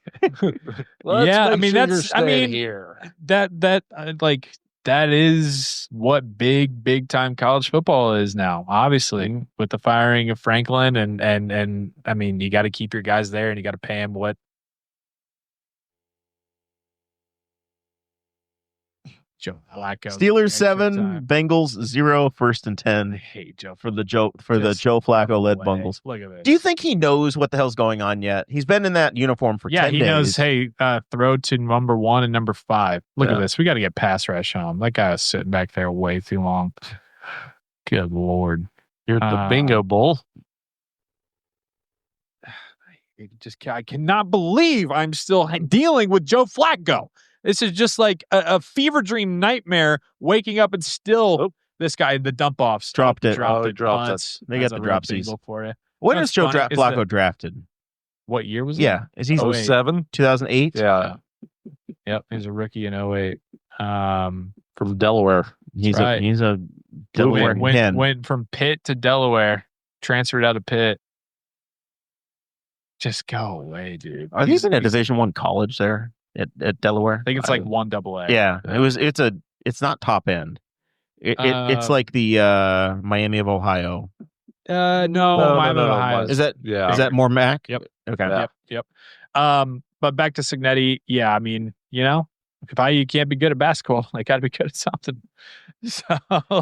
Here. That is what big time college football is now, obviously, with the firing of Franklin and I mean, you got to keep your guys there and you got to pay them what. Joe Flacco. Steelers 7, Bengals 0, 1st and 10. I hate Joe for the Joe Flacco led Bengals. Look at this. Do you think he knows what the hell's going on yet? He's been in that uniform for 10 days. Yeah, he knows, hey, throw to number 1 and number 5. Look at this. We got to get pass rush on him. That guy was sitting back there way too long. Good Lord. You're at the bingo bowl. I cannot believe I'm still dealing with Joe Flacco. This is just like a fever dream nightmare, waking up and still this guy, the dump offs. Dropped it. He dropped it. They got the dropsies. For you. When is Joe Flacco drafted? What year was it? Yeah. Is he 07? 2008? Yeah. Yep. He's a rookie in 08. From Delaware. He's a Delaware hen. Went from Pitt to Delaware, transferred out of Pitt. Just go away, dude. Are they even a Division I college there? At Delaware, I think it's like 1 AA. Yeah, it's not top end. It's like the Miami of Ohio. Miami of Ohio. Is that more MAC? Yep. Okay. Yep. But back to Signetti. Yeah, I mean, if IU can't be good at basketball, they got to be good at something. So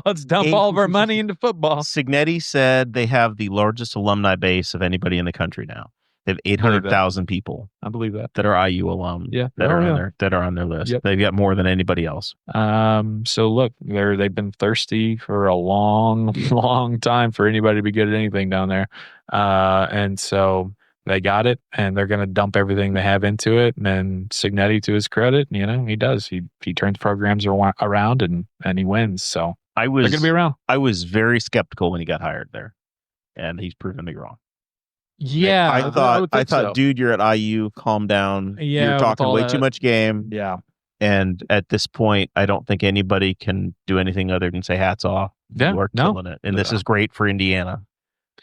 let's dump all of our money into football. Signetti said they have the largest alumni base of anybody in the country now. They have 800,000 people. I believe that are IU alum. Yeah, that are on their list. Yep. They've got more than anybody else. So look, they've been thirsty for a long time for anybody to be good at anything down there, and so they got it, and they're going to dump everything they have into it. And then Signetti, to his credit, he does. He turns programs around and he wins. So they're going to be around. I was very skeptical when he got hired there, and he's proven me wrong. Yeah, I thought, so. Dude, you're at IU. Calm down. Yeah, you're talking way too much game. Yeah, and at this point, I don't think anybody can do anything other than say hats off. Yeah, you are killing it, and this is great for Indiana.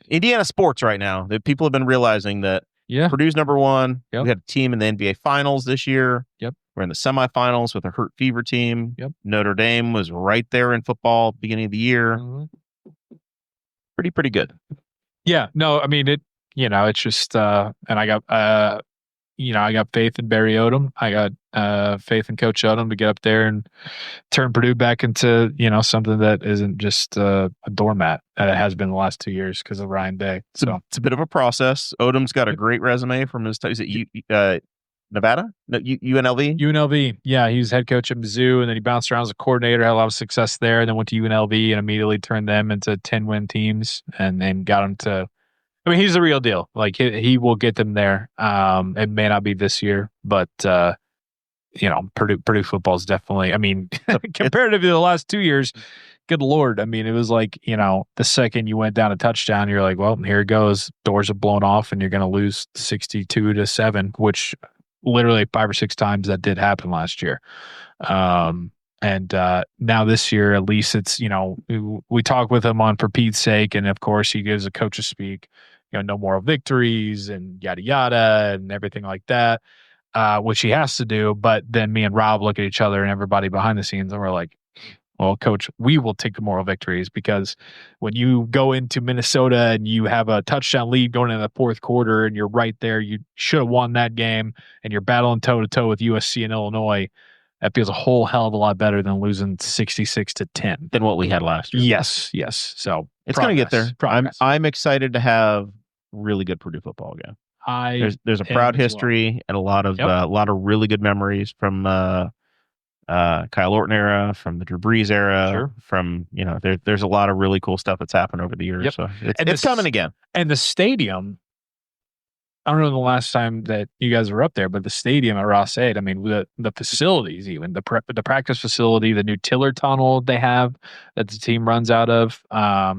Indiana sports right now. That people have been realizing that. Yeah, Purdue's number 1. Yep. We had a team in the NBA Finals this year. Yep, we're in the semifinals with a Hurt Fever team. Yep, Notre Dame was right there in football beginning of the year. Mm-hmm. Pretty good. Yeah, no, I mean it. It's just, and I got faith in Barry Odom. I got faith in Coach Odom to get up there and turn Purdue back into, something that isn't just a doormat that it has been the last 2 years because of Ryan Day. So it's a bit of a process. Odom's got a great resume from his time. Is it Nevada? No, UNLV? UNLV. Yeah, he was head coach at Mizzou, and then he bounced around as a coordinator, had a lot of success there, and then went to UNLV and immediately turned them into 10-win teams and then got them to. I mean, he's the real deal. Like he will get them there. It may not be this year, but Purdue football is definitely. I mean, comparative to the last 2 years, good Lord. I mean, it was like the second you went down a touchdown, you're like, well, here it goes. Doors have blown off, and you're going to lose 62-7, which literally 5 or 6 times that did happen last year. And now this year, at least it's we talk with him on For Pete's Sake, and of course he gives a coach's speak. No moral victories and yada yada and everything like that, which he has to do. But then me and Rob look at each other and everybody behind the scenes, and we're like, well, Coach, we will take the moral victories, because when you go into Minnesota and you have a touchdown lead going into the fourth quarter and you're right there, you should have won that game, and you're battling toe to toe with USC and Illinois. That feels a whole hell of a lot better than losing 66-10 than what we had last year. Yes. So it's going to get there. I'm excited to have really good Purdue football again. There's a proud history and a lot of really good memories from Kyle Orton era, from the Drew Brees era, sure. From there's a lot of really cool stuff that's happened over the years. Yep. So it's coming again. And the stadium, I don't know the last time that you guys were up there, but the stadium at Ross-Ade, I mean, the facilities, even the practice facility, the new tiller tunnel they have that the team runs out of. I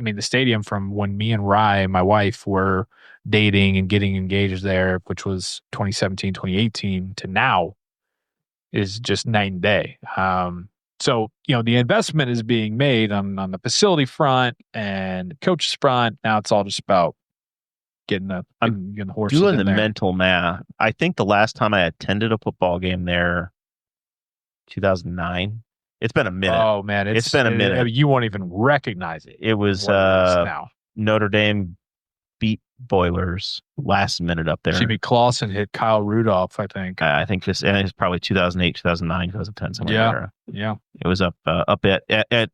mean, the stadium from when me and Rye, my wife, were dating and getting engaged there, which was 2017, 2018, to now is just night and day. So, the investment is being made on the facility front and the coach's front. Now it's all just about getting the horses doing in the there. mental math. I think the last time I attended a football game there, 2009. It's been a minute. Oh man, it's been a minute. You won't even recognize it. It was now. Notre Dame beat Boilers last minute up there. Jimmy Clausen hit Kyle Rudolph, I think. I think it's probably 2008, 2009, 2010, something like that. Yeah. It was up at yeah.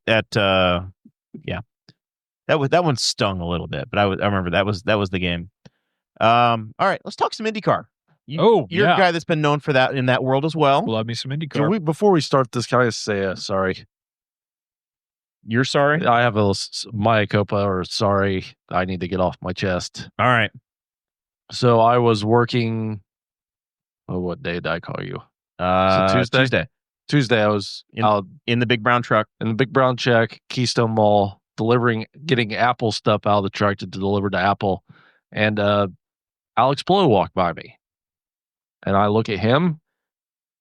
That one stung a little bit, but I remember that was the game. All right, let's talk some IndyCar. You're a guy that's been known for that in that world as well. Love me some IndyCar. Before we start this, can I say sorry? You're sorry? I have a mea culpa, or sorry, I need to get off my chest. All right. So I was working. Oh, what day did I call you? Tuesday. Tuesday, I was out in the big brown truck. In the big brown truck, Keystone Mall, getting Apple stuff out of the truck to deliver to Apple. And Alex Palou walked by me. And I look at him.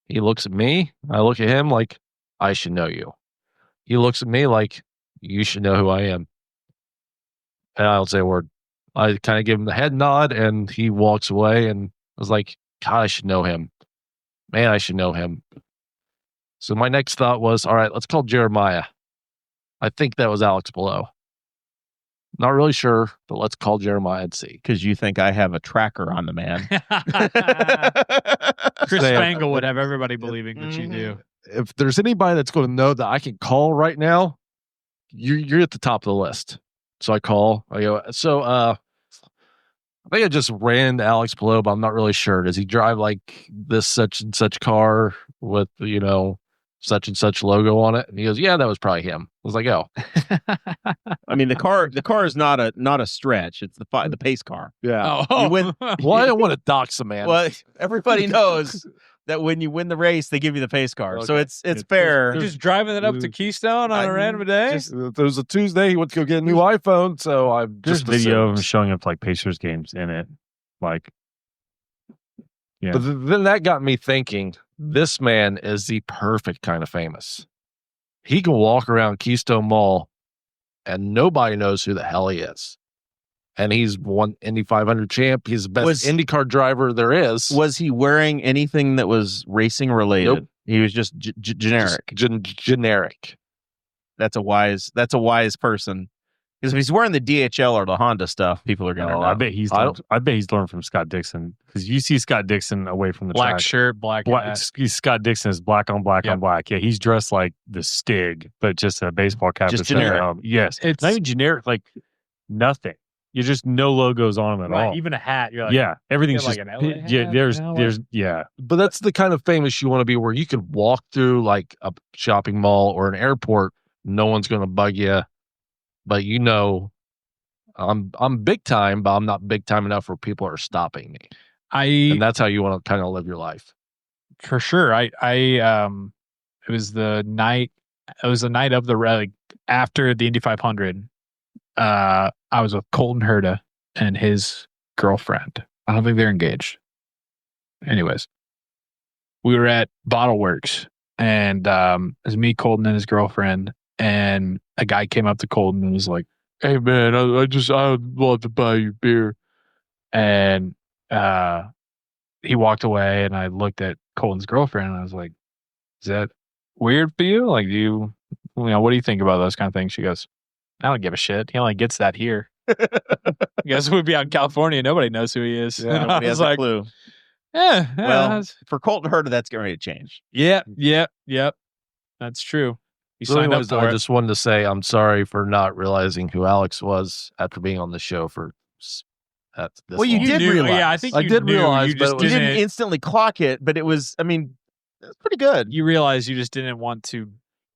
He looks at me. I look at him like, I should know you. He looks at me like, you should know who I am. And I don't say a word. I kind of give him the head nod, and he walks away. And I was like, God, I should know him. Man, I should know him. So my next thought was, all right, let's call Jeremiah. I think that was Alex Palou. Not really sure, but let's call Jeremiah and see. Because you think I have a tracker on the man. Chris Spangle would have everybody believing that you do. If there's anybody that's going to know that I can call right now, you're at the top of the list. So I call. I go, I think I just ran to Alex Palou, but I'm not really sure. Does he drive like this such and such car with, such and such logo on it? And he goes, yeah, that was probably him. I was like, oh. I mean, the car is not a stretch. It's the pace car. Yeah. Oh. Well, I don't want to dox a man. Well, everybody knows that when you win the race, they give you the pace car. Okay. So it's fair. You're just driving it up to Keystone on a random day? There was a Tuesday. He went to go get a new iPhone. So I'm just just video of him showing up like Pacers games in it. Like, yeah. But then that got me thinking, this man is the perfect kind of famous. He can walk around Keystone Mall and nobody knows who the hell he is. And he's won Indy 500 champ. He's the best IndyCar driver there is. Was he wearing anything that was racing related? Nope. He was just generic. Generic. That's a wise person. Because if he's wearing the DHL or the Honda stuff, people are going to know. I bet he's learned from Scott Dixon. Because you see Scott Dixon away from the black track. Shirt, black hat. Scott Dixon is black on black on black. Yeah, he's dressed like the Stig, but just a baseball cap. Just generic. Yes. It's not even generic, like nothing. You just no logos on them at all. Even a hat. You're like, everything's just like an LA hat. Yeah, there's But that's the kind of famous you want to be, where you could walk through like a shopping mall or an airport, no one's going to bug you, but I'm big time, but I'm not big time enough where people are stopping me. And that's how you want to kind of live your life. For sure. It was the night of the after the Indy 500. I was with Colton Herta and his girlfriend. I don't think they're engaged. Anyways, we were at Bottle Works, and it was me, Colton, and his girlfriend. And a guy came up to Colton and was like, "Hey man, I would love to buy you beer." And he walked away, and I looked at Colton's girlfriend, and I was like, "Is that weird for you? Like, what do you think about those kind of things?" She goes, "I don't give a shit. He only gets that here." I guess we'd be out in California. Nobody knows who he is. Yeah, nobody has a clue. Yeah. Well, for Colton Herta, that's getting ready to change. Yep. That's true. So anyways, I just wanted to say I'm sorry for not realizing who Alex was after being on the show for. You did realize. Yeah, I think I did realize, but you didn't instantly clock it. But it was. I mean, it was pretty good. You realize you just didn't want to.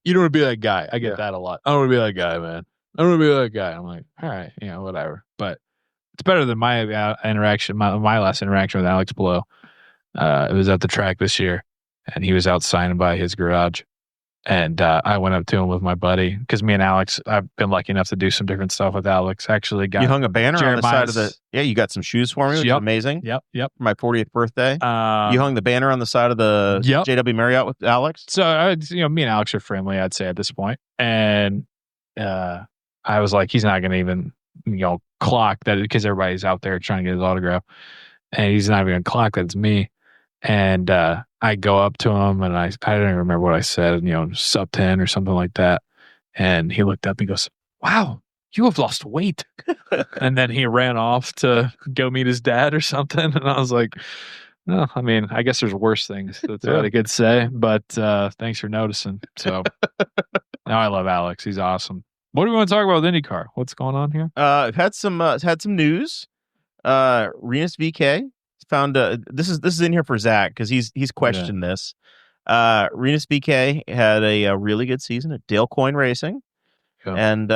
You don't want to be that guy. I get that a lot. I don't want to be that guy, man. I don't want to be that guy. I'm like, all right, whatever. But It's better than my interaction, my last interaction with Alex Palou. It was at the track this year, and he was out signing by his garage. And I went up to him with my buddy because me and Alex, I've been lucky enough to do some different stuff with Alex. Actually, you hung a banner on the side of the. Yeah, you got some shoes for me, which is amazing. Yep. For my 40th birthday, you hung the banner on the side of the JW Marriott with Alex. So me and Alex are friendly, I'd say at this point. And I was like, he's not going to even clock that because everybody's out there trying to get his autograph, and he's not even going to clock that it's me. And I go up to him and I don't even remember what I said, sub 10 or something like that. And he looked up and goes, "Wow, you have lost weight." And then he ran off to go meet his dad or something. And I was like, "No, I mean, I guess there's worse things." That's what I could say. But thanks for noticing. So now I love Alex. He's awesome. What do we want to talk about with IndyCar? What's going on here? I've had some news. Rinus VeeKay found this is in here for Zach because he's questioned this. Rinus VeeKay had a really good season at Dale Coyne Racing, and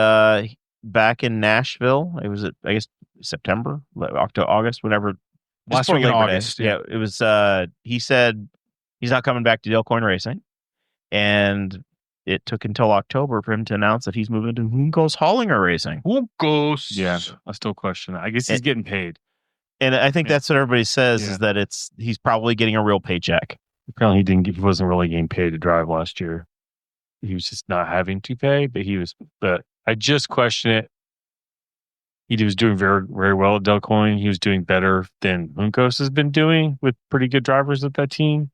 back in Nashville, it was I guess September, October, August, whatever. Last week in August. Yeah, it was. He said he's not coming back to Dale Coyne Racing, and it took until October for him to announce that he's moving to Juncos Hollinger Racing. Juncos. Yeah, I still question it. I guess he's getting paid. And I think that's what everybody says is that he's probably getting a real paycheck. Apparently he wasn't really getting paid to drive last year. He was just not having to pay, but I just question it. He was doing very, very well at Dale Coyne. He was doing better than Juncos has been doing with pretty good drivers at that team.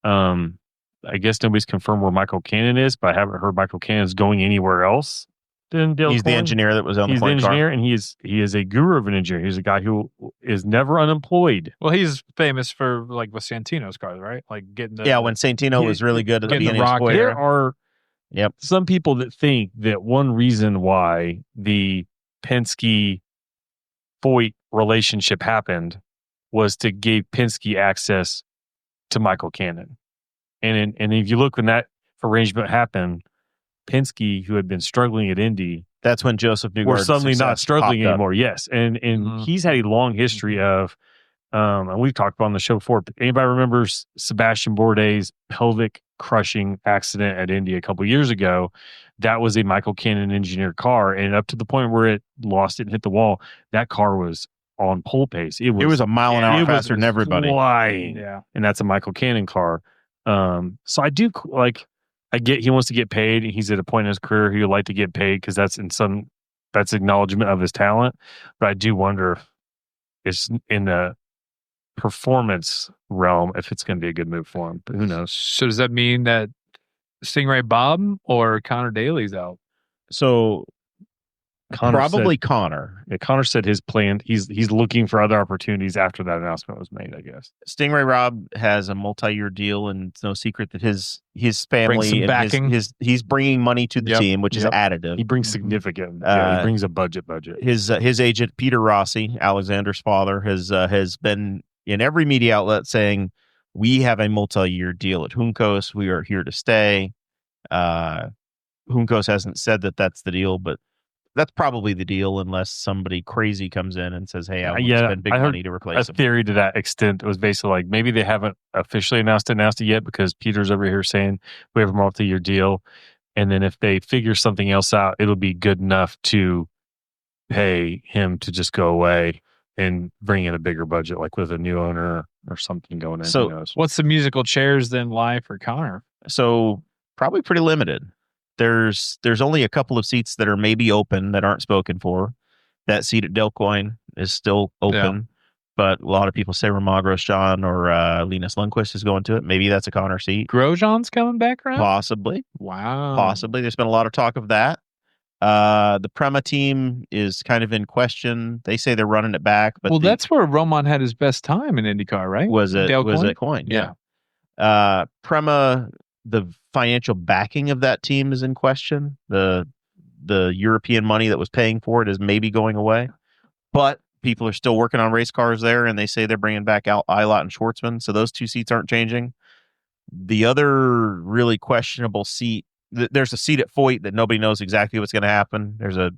I guess nobody's confirmed where Michael Cannon is, but I haven't heard Michael Cannon is going anywhere else than Dale He's Coyne. The engineer that was on the He's the engineer, car. And he is a guru of an engineer. He's a guy who is never unemployed. Well, he's famous for with Santino's cars, right? Like getting the when Santino was really good at the beginning of the There are some people that think that one reason why the Penske-Foyt relationship happened was to give Penske access to Michael Cannon. And if you look when that arrangement happened, Penske, who had been struggling at Indy, that's when Joseph Newgarden's were suddenly not struggling anymore. Yes, and he's had a long history of, and we've talked about on the show before. Anybody remembers Sebastian Bourdais' pelvic crushing accident at Indy a couple years ago? That was a Michael Cannon engineered car, and up to the point where it lost it and hit the wall, that car was on pole pace. It was a mile an hour faster than everybody. Flying. Yeah, and that's a Michael Cannon car. So I do I get he wants to get paid. He's at a point in his career he would like to get paid because that's acknowledgement of his talent. But I do wonder if it's in the performance realm if it's going to be a good move for him. But who knows? So does that mean that Stingray Bob or Connor Daly's out? So probably Connor. Yeah, Connor said his plan. He's looking for other opportunities after that announcement was made, I guess. Stingray Rob has a multi-year deal, and it's no secret that his family and he's bringing money to the team, which is additive. He brings significant. He brings a budget. His agent Peter Rossi, Alexander's father, has been in every media outlet saying we have a multi-year deal at Juncos. We are here to stay. Juncos hasn't said that that's the deal, but that's probably the deal unless somebody crazy comes in and says, "Hey, I want to spend big money to replace him." A theory to that extent was basically like maybe they haven't officially announced it yet because Peter's over here saying we have a multi-year deal, and then if they figure something else out, it'll be good enough to pay him to just go away and bring in a bigger budget, like with a new owner or something going in. So, who knows? What's the musical chairs then lie for Connor? So probably pretty limited. There's only a couple of seats that are maybe open that aren't spoken for. That seat at Dale Coyne is still open, but a lot of people say Romain Grosjean or Linus Lundqvist is going to it. Maybe that's a Connor seat. Grosjean's coming back around? Possibly. Wow. Possibly. There's been a lot of talk of that. The Prema team is kind of in question. They say they're running it back, but that's where Roman had his best time in IndyCar, right? Was it Coyne? Yeah. Prema, the financial backing of that team is in question. The European money that was paying for it is maybe going away, but people are still working on race cars there, and they say they're bringing back Eilert and Schwartzman, so those two seats aren't changing. The other really questionable seat, there's a seat at Foyt that nobody knows exactly what's going to happen. There's a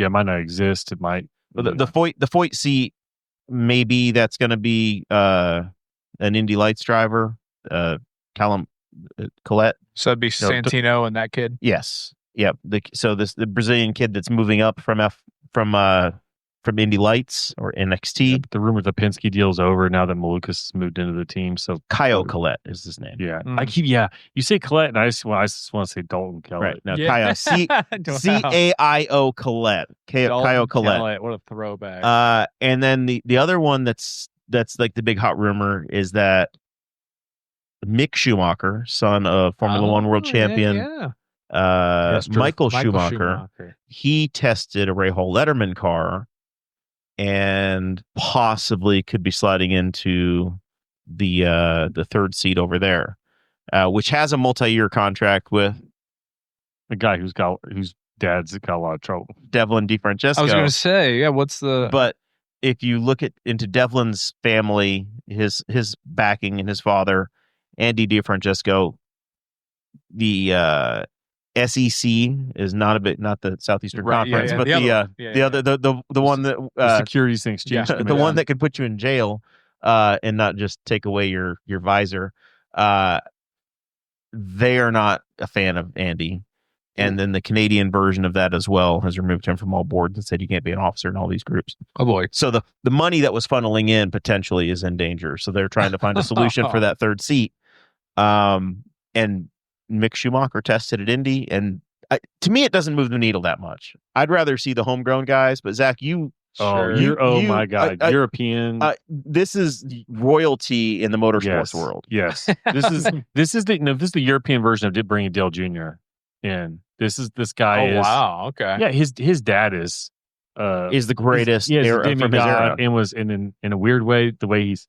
might not exist. It might The Foyt seat, maybe that's going to be an Indy Lights driver, Callum Collette. So it'd be Santino and that kid. Yes. Yep. The Brazilian kid that's moving up from Indy Lights or NXT. Yeah, the rumor the Penske deal's over now that Malukas has moved into the team. So Kyle Collette is his name. Yeah. You say Collette, and I just want to say Dalton Collette. Right. No, Kyle. CAIO Collette. Kyle Collette. What a throwback. And then the other one that's like the big hot rumor is that Mick Schumacher, son of Formula One world champion, Michael Schumacher, he tested a Rahal Letterman car and possibly could be sliding into the third seat over there, which has a multi-year contract with the guy whose dad's got a lot of trouble, Devlin DeFrancesco. I was going to say, what's the... But if you look into Devlin's family, his backing and his father, Andy DeFrancesco, the SEC is not the Southeastern Conference, but the one that Securities and Exchange the one that could put you in jail and not just take away your visor. They are not a fan of Andy, and then the Canadian version of that as well has removed him from all boards and said you can't be an officer in all these groups. Oh boy! So the money that was funneling in potentially is in danger. So they're trying to find a solution for that third seat. And Mick Schumacher tested at Indy, and to me, it doesn't move the needle that much. I'd rather see the homegrown guys, but Zach, my God, European. This is royalty in the motorsports world. Yes, this is the European version of bringing Dale Jr. in. This guy. Oh wow, okay. Yeah, his dad is the greatest from his era, and was in a weird way the way he's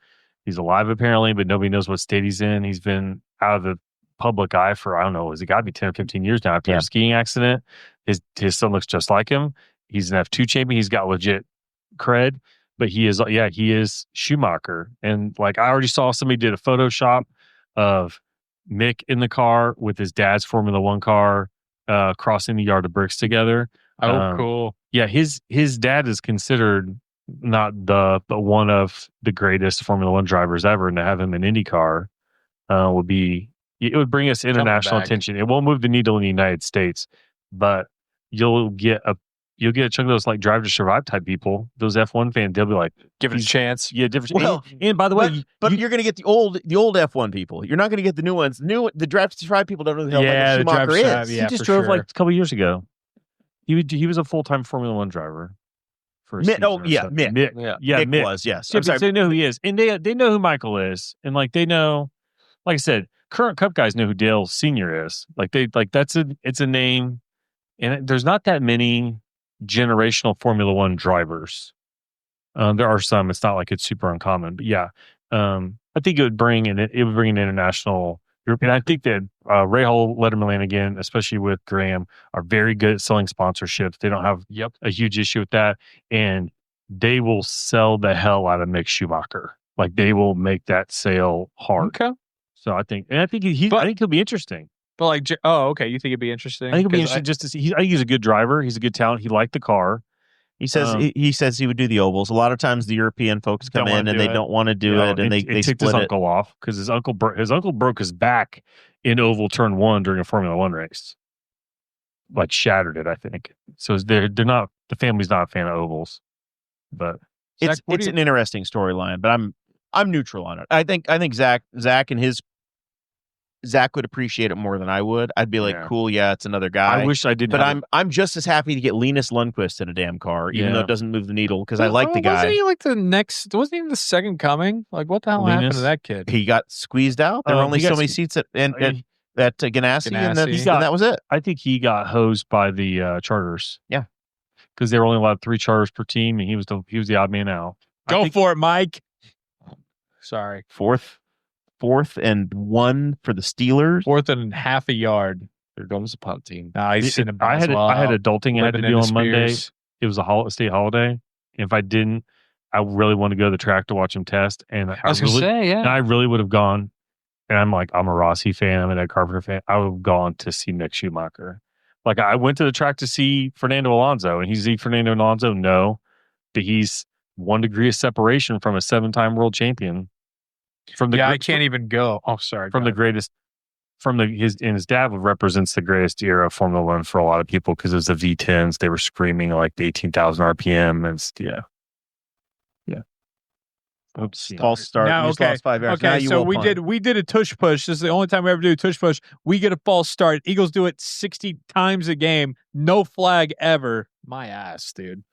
alive apparently, but nobody knows what state he's in. He's been out of the public eye for, I don't know, has it got to be 10 or 15 years now after a skiing accident. His son looks just like him. He's an F2 champion. He's got legit cred, but he is Schumacher. And like, I already saw somebody did a Photoshop of Mick in the car with his dad's Formula One car, crossing the yard of bricks together. Oh, cool. Yeah. His dad is considered not but one of the greatest Formula One drivers ever, and to have him in IndyCar would bring us international attention. It won't move the needle in the United States, but you'll get a chunk of those like Drive to Survive type people, those F1 fans. They'll be like, give it a chance. Yeah, different. Well, and by the way, you're going to get the old F1 people. You're not going to get the new ones. The Drive to Survive people don't know who the hell Michael Schumacher is. He just drove like a couple years ago. He was a full-time Formula One driver. Mick. Mick was, yes. They know who he is, and they know who Michael is, and like they know, like I said, current Cup guys know who Dale Senior is. It's a name, and there's not that many generational Formula One drivers. There are some. It's not like it's super uncommon, but yeah, I think it would bring an international European. I think that Rahal Letterman again, especially with Graham, are very good at selling sponsorships. They don't have a huge issue with that, and they will sell the hell out of Mick Schumacher. Like they will make that sale hard. Okay. So I think he'll be interesting. But like, okay, you think it'd be interesting? I think it'd be interesting just to see. I think he's a good driver. He's a good talent. He liked the car. He says he would do the ovals. A lot of times the European folks come in and they don't want to do it, and they ticked his uncle off because his uncle broke his back in oval turn 1 during a Formula One race, like shattered it, I think. So they're not, the family's not a fan of ovals, but it's an interesting storyline. But I'm neutral on it. I think Zach would appreciate it more than I would. I'd be like, cool, it's another guy. I wish I didn't. But I'm just as happy to get Linus Lundqvist in a damn car, even though it doesnn't move the needle, because I like the guy. Wasn't he like wasn't he the second coming? Like, what the hell happened to that kid? He got squeezed out. There were only so many seats at Ganassi, and that was it. I think he got hosed by the charters. Yeah. Because they were only allowed 3 charters per team, and he was the odd man out. Go for it, Mike. Sorry. Fourth and 1 for the Steelers. 4th and half a yard. They're going to punt team. Nah, he's sitting I had adulting I had to do on Monday. It was a state holiday. If I didn't, I really wanted to go to the track to watch him test. And I really would have gone. And I'm a Rossi fan. I'm an Ed Carpenter fan. I would have gone to see Mick Schumacher. Like I went to the track to see Fernando Alonso, and he's Fernando Alonso. No, but he's 1 degree of separation from a 7-time world champion. I can't even go. Oh, sorry. From the greatest. His dad represents the greatest era of Formula One for a lot of people because it was the V10s. They were screaming like 18,000 RPM and Oops, false start. Now, you lost 5 yards. Okay, so we did a tush push. This is the only time we ever do a tush push. We get a false start. Eagles do it 60 times a game. No flag ever. My ass, dude.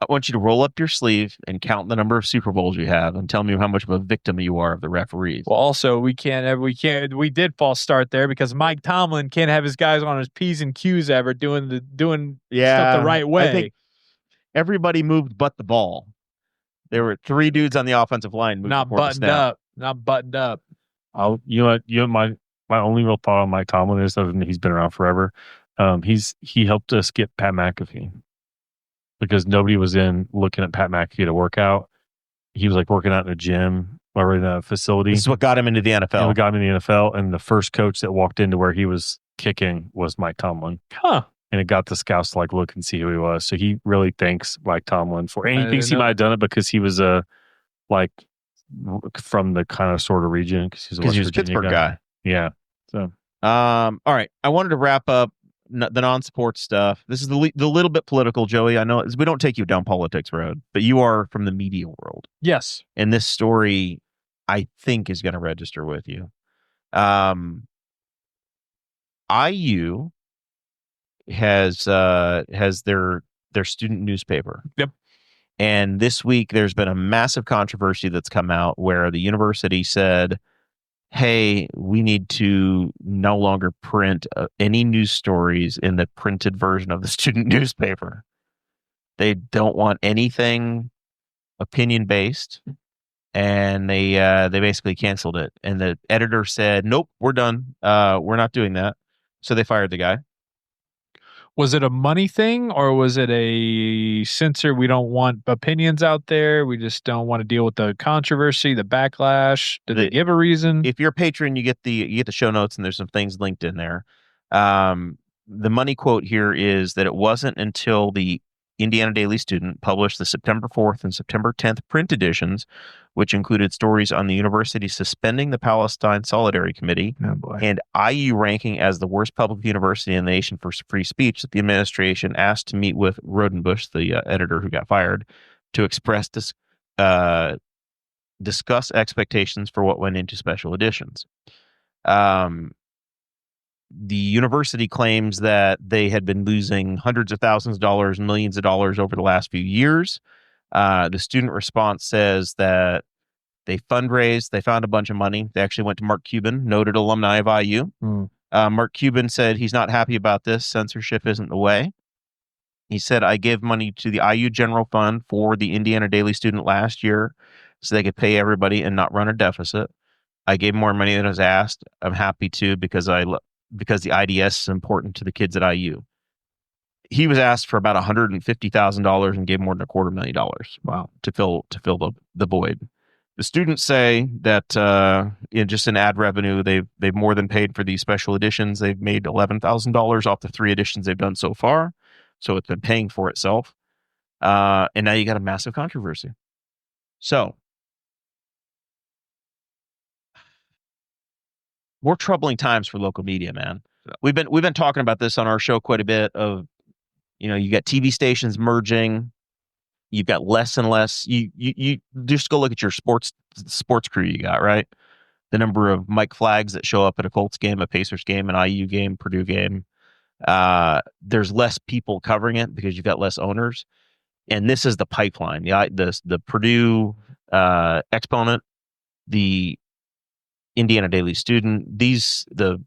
I want you to roll up your sleeve and count the number of Super Bowls you have and tell me how much of a victim you are of the referees. Well, also, we did false start there because Mike Tomlin can't have his guys on his P's and Q's ever doing stuff the right way. I think everybody moved but the ball. There were 3 dudes on the offensive line moving not buttoned up. My only real thought on Mike Tomlin is, other than he's been around forever, he helped us get Pat McAfee because nobody was in looking at Pat McAfee to work out. He was like working out in a gym or in a facility. This is what got him into the NFL. What got him in the NFL, and the first coach that walked into where he was kicking was Mike Tomlin. Huh. And it got the scouts to like look and see who he was. So he really thanks Mike Tomlin for it. And he thinks he might have done it because he was from the kind of sort of region because he was a Pittsburgh guy. Yeah. So all right. I wanted to wrap up the non-sports stuff. This is the little bit political, Joey. I know we don't take you down politics road, but you are from the media world. Yes. And this story, I think, is going to register with you. IU has their student newspaper. Yep. And this week there's been a massive controversy that's come out where the university said, hey, we need to no longer print any news stories in the printed version of the student newspaper. They don't want anything opinion-based, and they basically canceled it. And the editor said, nope, we're done. We're not doing that. So they fired the guy. Was it a money thing, or was it a censor? We don't want opinions out there. We just don't want to deal with the controversy, the backlash. Did they give a reason? If you're a patron, you get the show notes, and there's some things linked in there. The money quote here is that it wasn't until the Indiana Daily Student published the September 4th and September 10th print editions, which included stories on the university suspending the Palestine Solidarity Committee and IU ranking as the worst public university in the nation for free speech, that the administration asked to meet with Rodenbush, the editor who got fired, to discuss expectations for what went into special editions. The university claims that they had been losing hundreds of thousands of dollars, millions of dollars over the last few years. The student response says that they fundraised, they found a bunch of money. They actually went to Mark Cuban, noted alumni of IU. Mark Cuban said he's not happy about this. Censorship isn't the way. He said, I gave money to the IU General Fund for the Indiana Daily Student last year so they could pay everybody and not run a deficit. I gave more money than I was asked. I'm happy to because the IDS is important to the kids at IU. He was asked for about $150,000 and gave more than $250,000. Wow, to fill the void. The students say that just in ad revenue, they've more than paid for these special editions. They've made $11,000 off the 3 editions they've done so far, so it's been paying for itself. And now you got a massive controversy. So, more troubling times for local media, man. We've been talking about this on our show quite a bit. Of, you got TV stations merging. You've got less and less. You just go look at your sports crew you got, right? The number of mic flags that show up at a Colts game, a Pacers game, an IU game, Purdue game. There's less people covering it because you've got less owners. And this is the pipeline. The Purdue Exponent, the Indiana Daily Student, the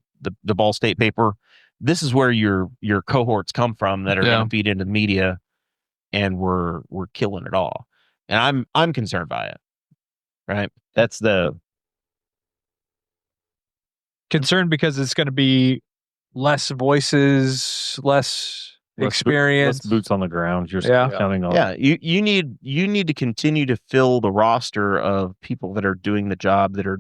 Ball State paper. This is where your cohorts come from that are going to feed into the media, and we're killing it all. And I'm concerned by it. Right? That's the concern, because it's going to be less voices, less experience, less boots on the ground. You're counting on. Yeah, you need to continue to fill the roster of people that are doing the job, that are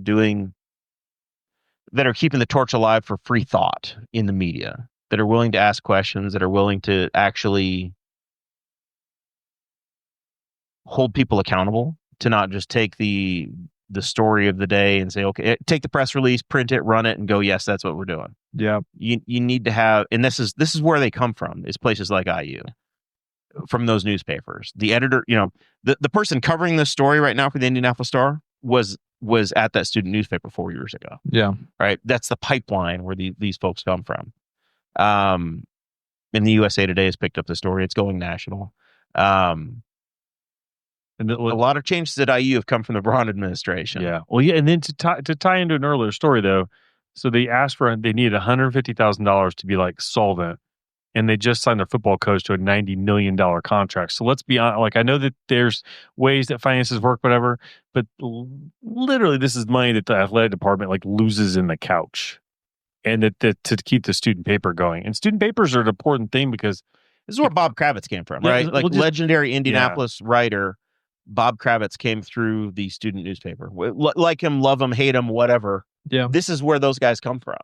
keeping the torch alive for free thought in the media, that are willing to ask questions, that are willing to actually hold people accountable, to not just take the story of the day and say, okay, take the press release, print it, run it, and go, yes, that's what we're doing. Yeah. You need to have, and this is where they come from, is places like IU, from those newspapers. The editor, the person covering this story right now for the Indianapolis Star was at that student newspaper 4 years ago. Yeah. Right. That's the pipeline where these folks come from. And the USA Today has picked up the story. It's going national. And a lot of changes at IU have come from the Braun administration. Yeah. Well, yeah. And then to tie into an earlier story, though, so they needed $150,000 to be like solvent, and they just signed their football coach to a $90 million contract. So let's be honest. Like, I know that there's ways that finances work, whatever, but literally this is money that the athletic department like loses in the couch, and that to keep the student paper going. And student papers are an important thing because this is where Bob Kravitz came from, right? Like, legendary Indianapolis writer Bob Kravitz came through the student newspaper. Like him, love him, hate him, whatever. Yeah. This is where those guys come from.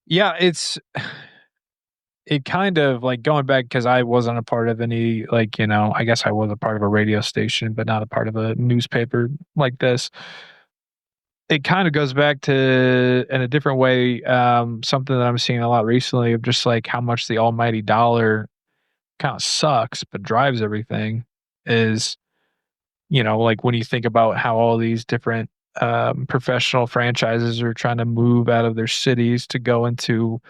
Yeah, it kind of like going back, because I wasn't a part of any, like, I guess I was a part of a radio station, but not a part of a newspaper like this. It kind of goes back to, in a different way, something that I'm seeing a lot recently, of just like how much the almighty dollar kind of sucks, but drives everything. Is, like when you think about how all these different professional franchises are trying to move out of their cities to go into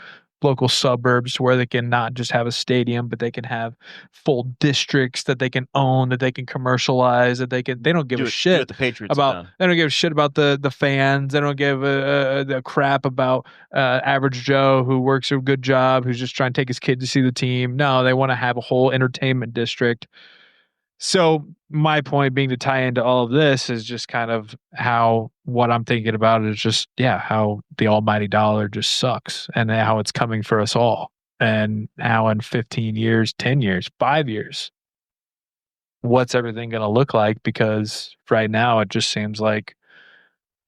local suburbs where they can not just have a stadium, but they can have full districts that they can own, that they can commercialize, that they don't give a shit about. They don't give a shit about the fans. They don't give a crap about average Joe who works a good job, who's just trying to take his kid to see the team. No, they want to have a whole entertainment district. So my point being, to tie into all of this, is just kind of how what I'm thinking about is just, how the almighty dollar just sucks, and how it's coming for us all, and how in 15 years, 10 years, 5 years, what's everything going to look like? Because right now it just seems like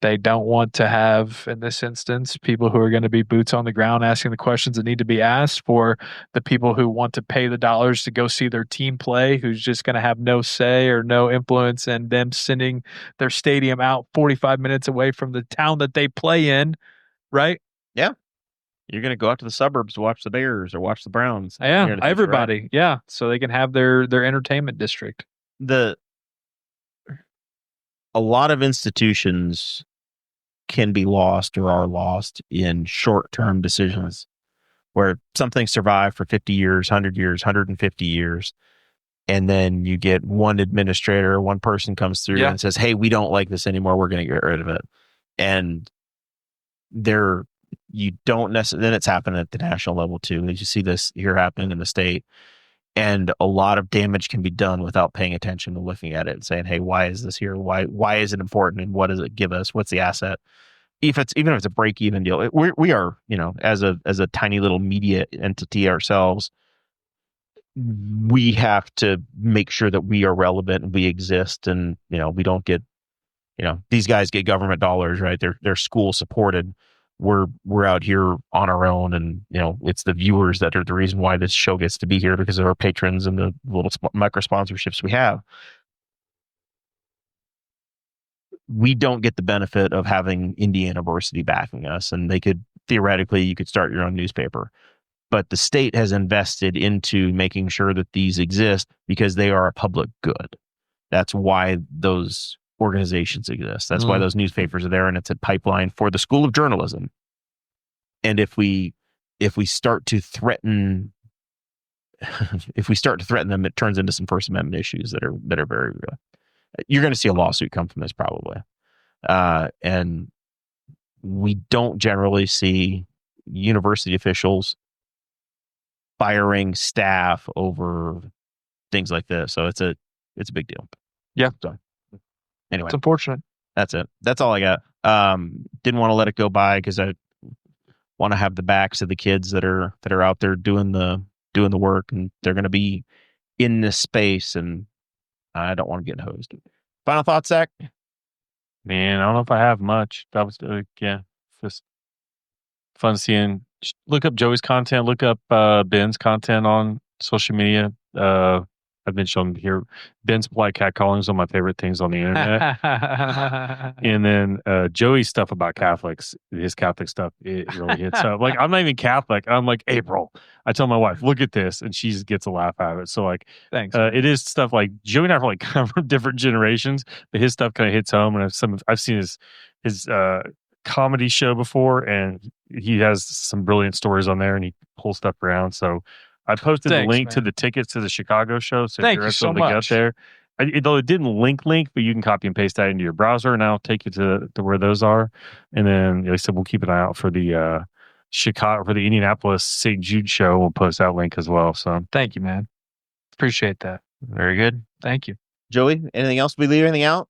they don't want to have, in this instance, people who are going to be boots on the ground asking the questions that need to be asked, for the people who want to pay the dollars to go see their team play, who's just going to have no say or no influence, and them sending their stadium out 45 minutes away from the town that they play in, right? Yeah. You're going to go out to the suburbs to watch the Bears or watch the Browns. Yeah, everybody. Right? Yeah, so they can have their entertainment district. A lot of institutions can be lost or are lost in short-term decisions, where something survived for 50 years, 100 years, 150 years, and then you get one administrator, one person comes through and says, hey, we don't like this anymore, we're going to get rid of it. And you don't necessarily, then it's happened at the national level too. You see this here happening in the state, and a lot of damage can be done without paying attention to looking at it and saying, hey, why is this here? Why is it important? And what does it give us? What's the asset? Even if it's a break-even deal, we are, as a tiny little media entity ourselves, we have to make sure that we are relevant and we exist, and we don't get, these guys get government dollars, right? They're school supported. We're out here on our own, and it's the viewers that are the reason why this show gets to be here, because of our patrons and the little micro sponsorships we have. We don't get the benefit of having Indiana University backing us, and you could start your own newspaper. But the state has invested into making sure that these exist because they are a public good. That's why those organizations exist. That's why those newspapers are there, and it's a pipeline for the School of Journalism. And if we start to threaten them, it turns into some First Amendment issues that are very real. You're going to see a lawsuit come from this probably. And we don't generally see university officials firing staff over things like this. So it's a big deal. Yeah. So anyway, it's unfortunate. That's it. That's all I got. Didn't want to let it go by because I want to have the backs of the kids that are out there doing the work, and they're going to be in this space, and I don't want to get hosed. Final thoughts, Zach? Man, I don't know if I have much. That was just fun seeing. Look up Joey's content. Look up Ben's content on social media. I've been shown here. Ben's polite catcalling is one of my favorite things on the internet. And then Joey's stuff about Catholics, his Catholic stuff, it really hits up. Like, I'm not even Catholic. I'm like, April. I tell my wife, look at this, and she gets a laugh out of it. So like, thanks. It is stuff like Joey and I are like kind of from different generations, but his stuff kind of hits home. And I've seen his comedy show before, and he has some brilliant stories on there, and he pulls stuff around. So I posted the link to the tickets to the Chicago show. So if you're able to get there, though it didn't link, but you can copy and paste that into your browser, and I'll take you to where those are. And then, like I said, we'll keep an eye out for the Indianapolis St. Jude show. We'll post that link as well. So thank you, man. Appreciate that. Very good. Thank you. Joey, anything else? We leave anything out?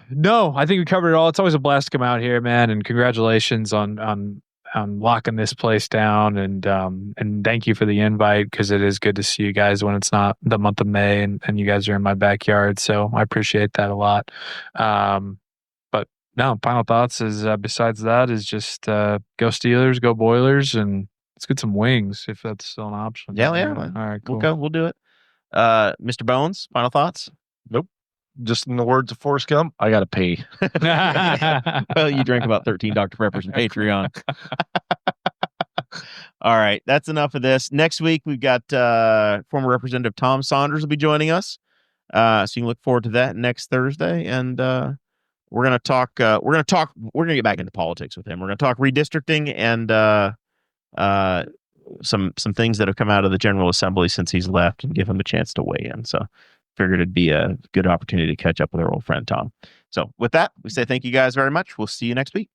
No, I think we covered it all. It's always a blast to come out here, man. And congratulations on locking this place down, and thank you for the invite, because it is good to see you guys when it's not the month of May and you guys are in my backyard. So I appreciate that a lot. But no, final thoughts is besides that is just go Steelers, go Boilers, and let's get some wings if that's still an option. Yeah. All right, cool. We'll do it. Mr. Bones, final thoughts? Nope. Just in the words of Forrest Gump, I got to pee. Well, you drank about 13 Dr. Peppers and Patreon. All right. That's enough of this. Next week, we've got former Representative Tom Saunders will be joining us. So you can look forward to that next Thursday. And we're going to talk. We're going to get back into politics with him. We're going to talk redistricting and some things that have come out of the General Assembly since he's left, and give him a chance to weigh in. So figured it'd be a good opportunity to catch up with our old friend Tom. So with that, we say thank you guys very much. We'll see you next week.